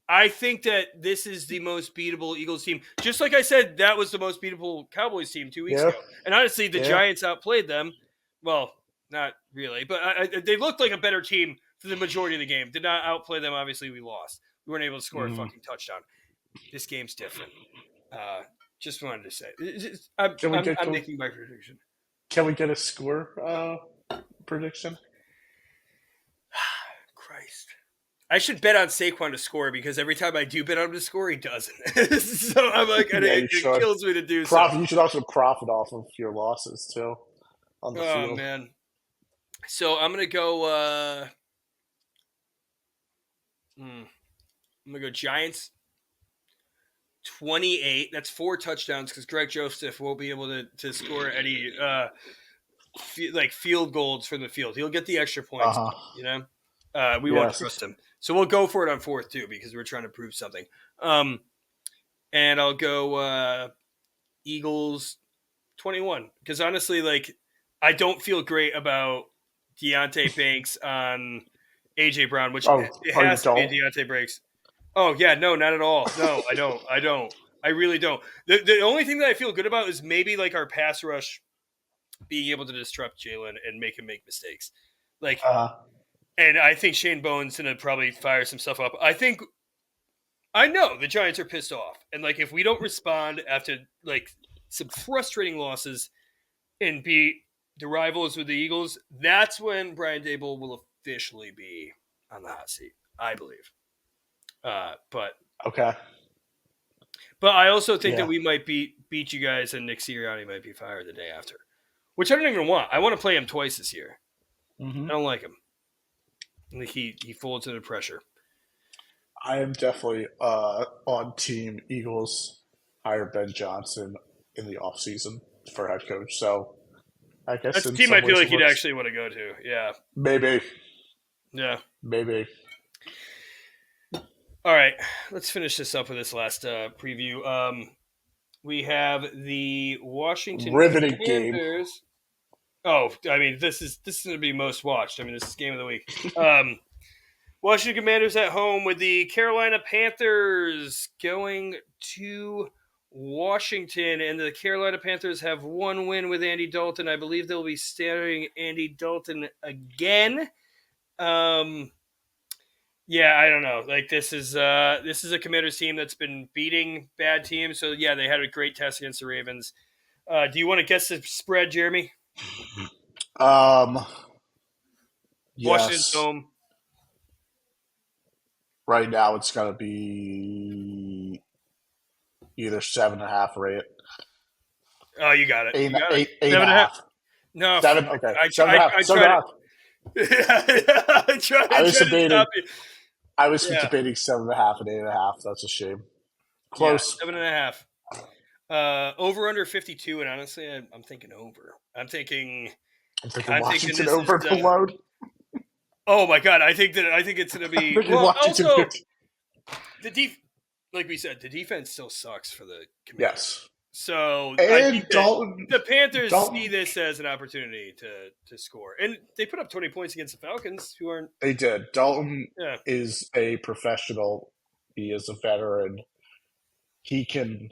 I think that this is the most beatable Eagles team. Just like I said, that was the most beatable Cowboys team 2 weeks Yeah. ago. And honestly, the Yeah. Giants outplayed them. Well, not really, but they looked like a better team for the majority of the game. Did not outplay them. Obviously, we lost. We weren't able to score a Mhm. fucking touchdown. This game's different. Uh, just wanted to say, I'm, Can we I'm, get I'm can we, making my prediction. can we get a score prediction? Christ. I should bet on Saquon to score because every time I do bet on him to score, he doesn't. So I'm like, Yeah, you it should. kills me to do so. Profit. You should also profit off of your losses too on the Oh field. man. So I'm gonna go. I'm gonna go Giants 28. That's 4 touchdowns because Greg Joseph won't be able to score any field goals from the field. He'll get the extra Uh points. huh. We won't Yes. trust him. So we'll go for it on 4th too because we're trying to prove something. And I'll go Eagles 21 because honestly, like I don't feel great about Deontay Banks on AJ Brown, which Oh, it you has to be don't? Deontay Banks. Oh yeah, no, not at all. No, I don't. I don't. I really don't. The only thing that I feel good about is maybe like our pass rush being able to disrupt Jalen and make him make mistakes. Like, Uh and I think Shane Bone's gonna probably fire some stuff up. I know the Giants are pissed off, and like if we don't respond after like some frustrating losses and beat the rivals with the Eagles, that's when Brian Dable will officially be on the hot seat. I believe. But okay. I also think that Yeah. we might beat you guys, and Nick Sirianni might be fired the day after, which I don't even want. I want to play him twice this year. Hmm. I don't like him. I think he folds under pressure. I am definitely on Team Eagles. Hire Ben Johnson in the offseason for head coach. So I guess That's a in team some I feel ways it like he'd works. actually want to go to. Yeah, Maybe. yeah. Maybe. All right, let's finish this up with this last preview. We have the Washington Riveting game. Commanders. Oh, I mean, this is going to be most watched. I mean, this is game of the week. Washington Commanders at home with the Carolina Panthers going to Washington, and the Carolina Panthers have 1 win with Andy Dalton. I believe they'll be starting Andy Dalton again. Yeah, I don't know. Like this is a Commanders team that's been beating bad teams. So yeah, they had a great test against the Ravens. Do you want to guess the spread, Jeremy? Um, Washington's yes. home. Right now it's got to be either 7.5 or 8. Oh, you got it. You got it. Eight and a 7.5. half. No, Seven. fuck. Okay. 7.5. I Seven and tried a it. half. I I was tried to debating. stop you. I was Yeah, debating 7.5 and 8.5. That's a shame. yeah, Close. 7.5. Over under 52, and honestly, I'm thinking over. I'm thinking I'm thinking Washington this is. over the load. Oh my god, I think it's going to I'm be. thinking Well, Washington also 50. the like we said, the defense still sucks for the Commanders. Yes. So I think And that Dalton, the Panthers see Dalton, this as an opportunity to score, and they put up 20 points against the Falcons, who aren't. they did. Dalton Yeah, is a professional. He is a veteran. He can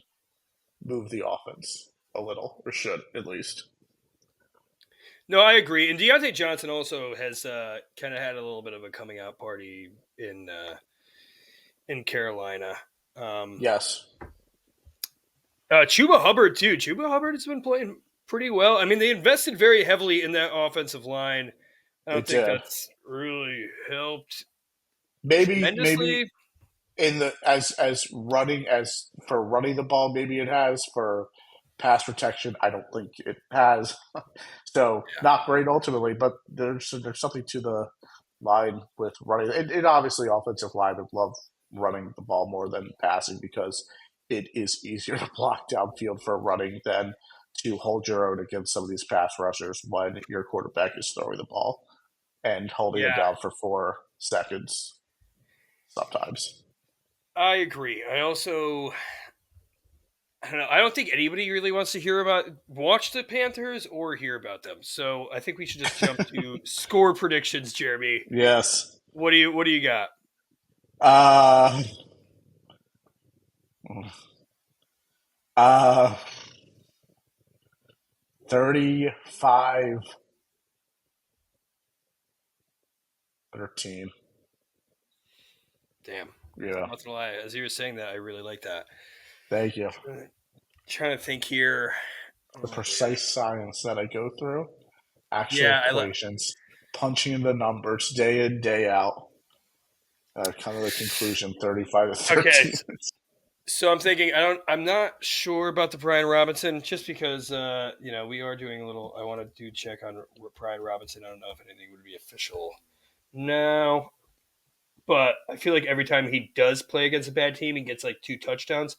move the offense a little, or should at least. no, I agree. And Deontay Johnson also has kind of had a little bit of a coming out party in Carolina. Um, Yes, Chuba Hubbard too. Chuba Hubbard has been playing pretty well. I mean, they invested very heavily in that offensive line. I they don't think did. that's really helped Maybe tremendously. in the as running as for running the ball, maybe it has for pass protection. I don't think it has. So not great ultimately, but there's something to the line with running. And obviously, offensive line would love running the ball more than passing because it is easier to block downfield for running than to hold your own against some of these pass rushers when your quarterback is throwing the ball and holding it Yeah, down for 4 seconds sometimes. I agree. I don't know. I don't think anybody really wants to watch the Panthers or hear about them. So I think we should just jump to score predictions, Jeremy. Yes. What do you got? Uh, uh, 35-13. Damn. I'm Yeah. not gonna lie. As you were saying that, I really like that. Thank you. Trying to think here. The Oh man. precise science that I go through, actual Yeah, equations, punching in the numbers day in, day out. Kind of the conclusion 35 to okay. 13. So I'm thinking I'm not sure about the Brian Robinson just because we are doing a little. I want to do check on Brian Robinson. I don't know if anything would be official now, but I feel like every time he does play against a bad team, he gets like 2 touchdowns.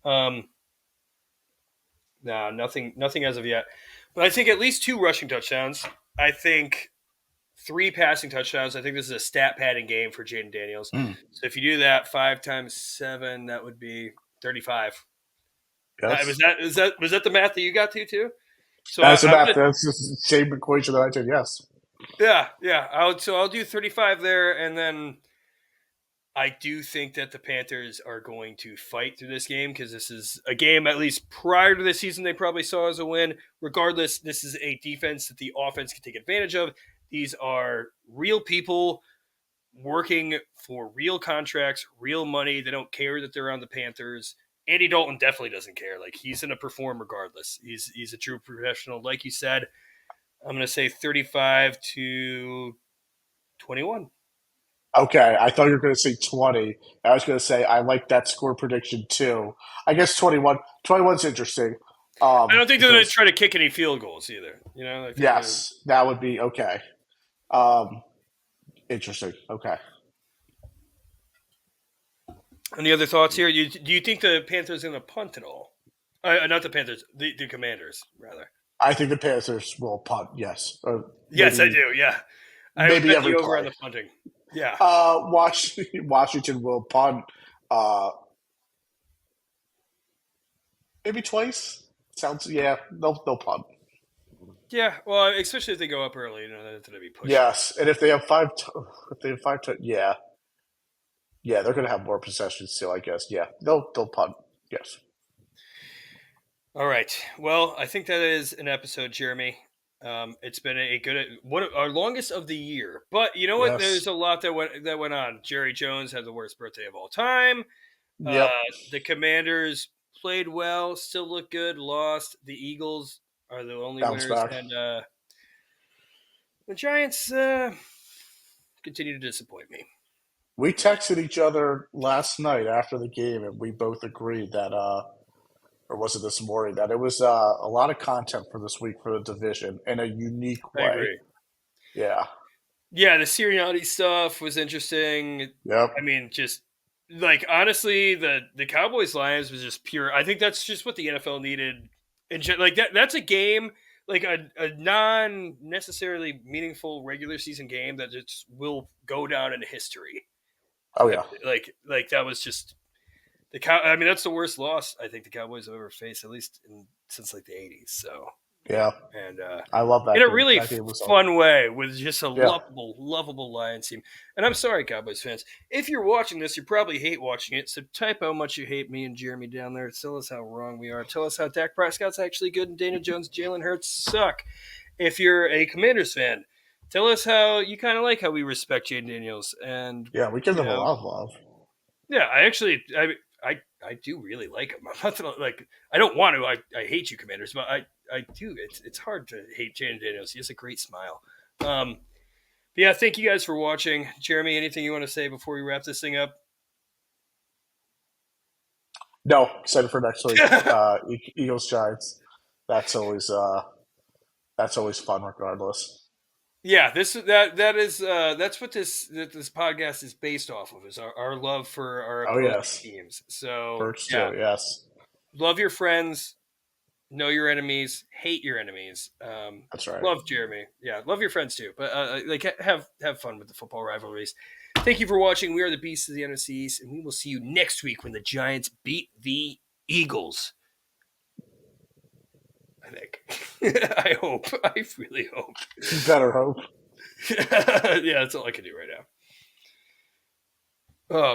Um, no, nothing as of yet. But I think at least 2 rushing touchdowns. I think 3 passing touchdowns. I think this is a stat padding game for Jaden Daniels. Mm, So if you do that 5 times 7, that would be 35. Was yes. that the math that you got to too? So That's the I'm math. gonna That's the same equation that I did. Yes. yeah. I'll do 35 there, and then I do think that the Panthers are going to fight through this game because this is a game, at least prior to the season, they probably saw as a win. Regardless, this is a defense that the offense can take advantage of. These are real people working for real contracts, real money. They don't care that they're on the Panthers. Andy Dalton definitely doesn't care. Like he's going to perform regardless. He's a true professional. Like you said, I'm going to say 35 to 21. Okay, I thought you were going to say 20. I was going to say I like that score prediction too. I guess 21. 21's interesting. I don't think they're going to Because try to kick any field goals either. I think they're. yes, that would be okay. Um, interesting. Okay. Any other thoughts here? Do you think the Panthers are going to punt at all? Not the Panthers, the Commanders rather. I think the Panthers will punt. Yes, or Yes, I do. Yeah, I would maybe bet the every over on play. the punting. Yeah, Washington will punt. Uh, maybe twice. Sounds yeah. They'll punt. yeah. Well, especially if they go up early, that's going to be pushing. Yes, and if they have if they have yeah, yeah, they're going to have more possessions still. I guess. Yeah, they'll punt. Yes. All right. Well, I think that is an episode, Jeremy. It's been a good one, our longest of the year. But you know what? There's Yes. a lot that went on. Jerry Jones had the worst birthday of all time. Uh, Yep. the Commanders played well, still look good. Lost. The Eagles are the only Bounce winners, back. and the Giants continue to disappoint me. We texted each other last night after the game, and we both agreed that, or was it this morning, that it was a lot of content for this week for the division in a unique I way. agree. Yeah. Yeah, the Sirianni stuff was interesting. Yep. I mean, just like honestly, the Cowboys Lions was just pure. I think that's just what the NFL needed. And like that's a game, like a non necessarily meaningful regular season game that just will go down in history. Oh Like yeah. like that was just I mean, that's the worst loss I think the Cowboys have ever faced, at least since like the '80s. So, Yeah, and I love in that a game. really That game was on. fun way with just a Yeah, lovable Lions team. And I'm sorry, Cowboys fans, if you're watching this, you probably hate watching it. So type how much you hate me and Jeremy down there. Tell us how wrong we are. Tell us how Dak Prescott's actually good and Daniel Jones, Jalen Hurts suck. If you're a Commanders fan, tell us how you kind of like how we respect Jaden Daniels. And yeah, we give you them a know, lot of love. yeah, I do really like him. I'm not gonna, like, I don't want to. I hate you, Commanders, but I do. It's hard to hate Jaden Daniels. He has a great smile. But yeah, thank you guys for watching. Jeremy, anything you want to say before we wrap this thing up? No, excited for next week. Eagles Giants. That's always that's always fun, regardless. Yeah, that is that's what this podcast is based off of, is our love for our Oh opposing yes, teams. So Birch yeah, too. Yes, love your friends, know your enemies, hate your enemies. that's right. Love Jeremy. Yeah, love your friends too. But like, have fun with the football rivalries. Thank you for watching. We are the Beasts of the NFC East, and we will see you next week when the Giants beat the Eagles. I think. I hope. I really hope. You better hope. Yeah, that's all I can do right now.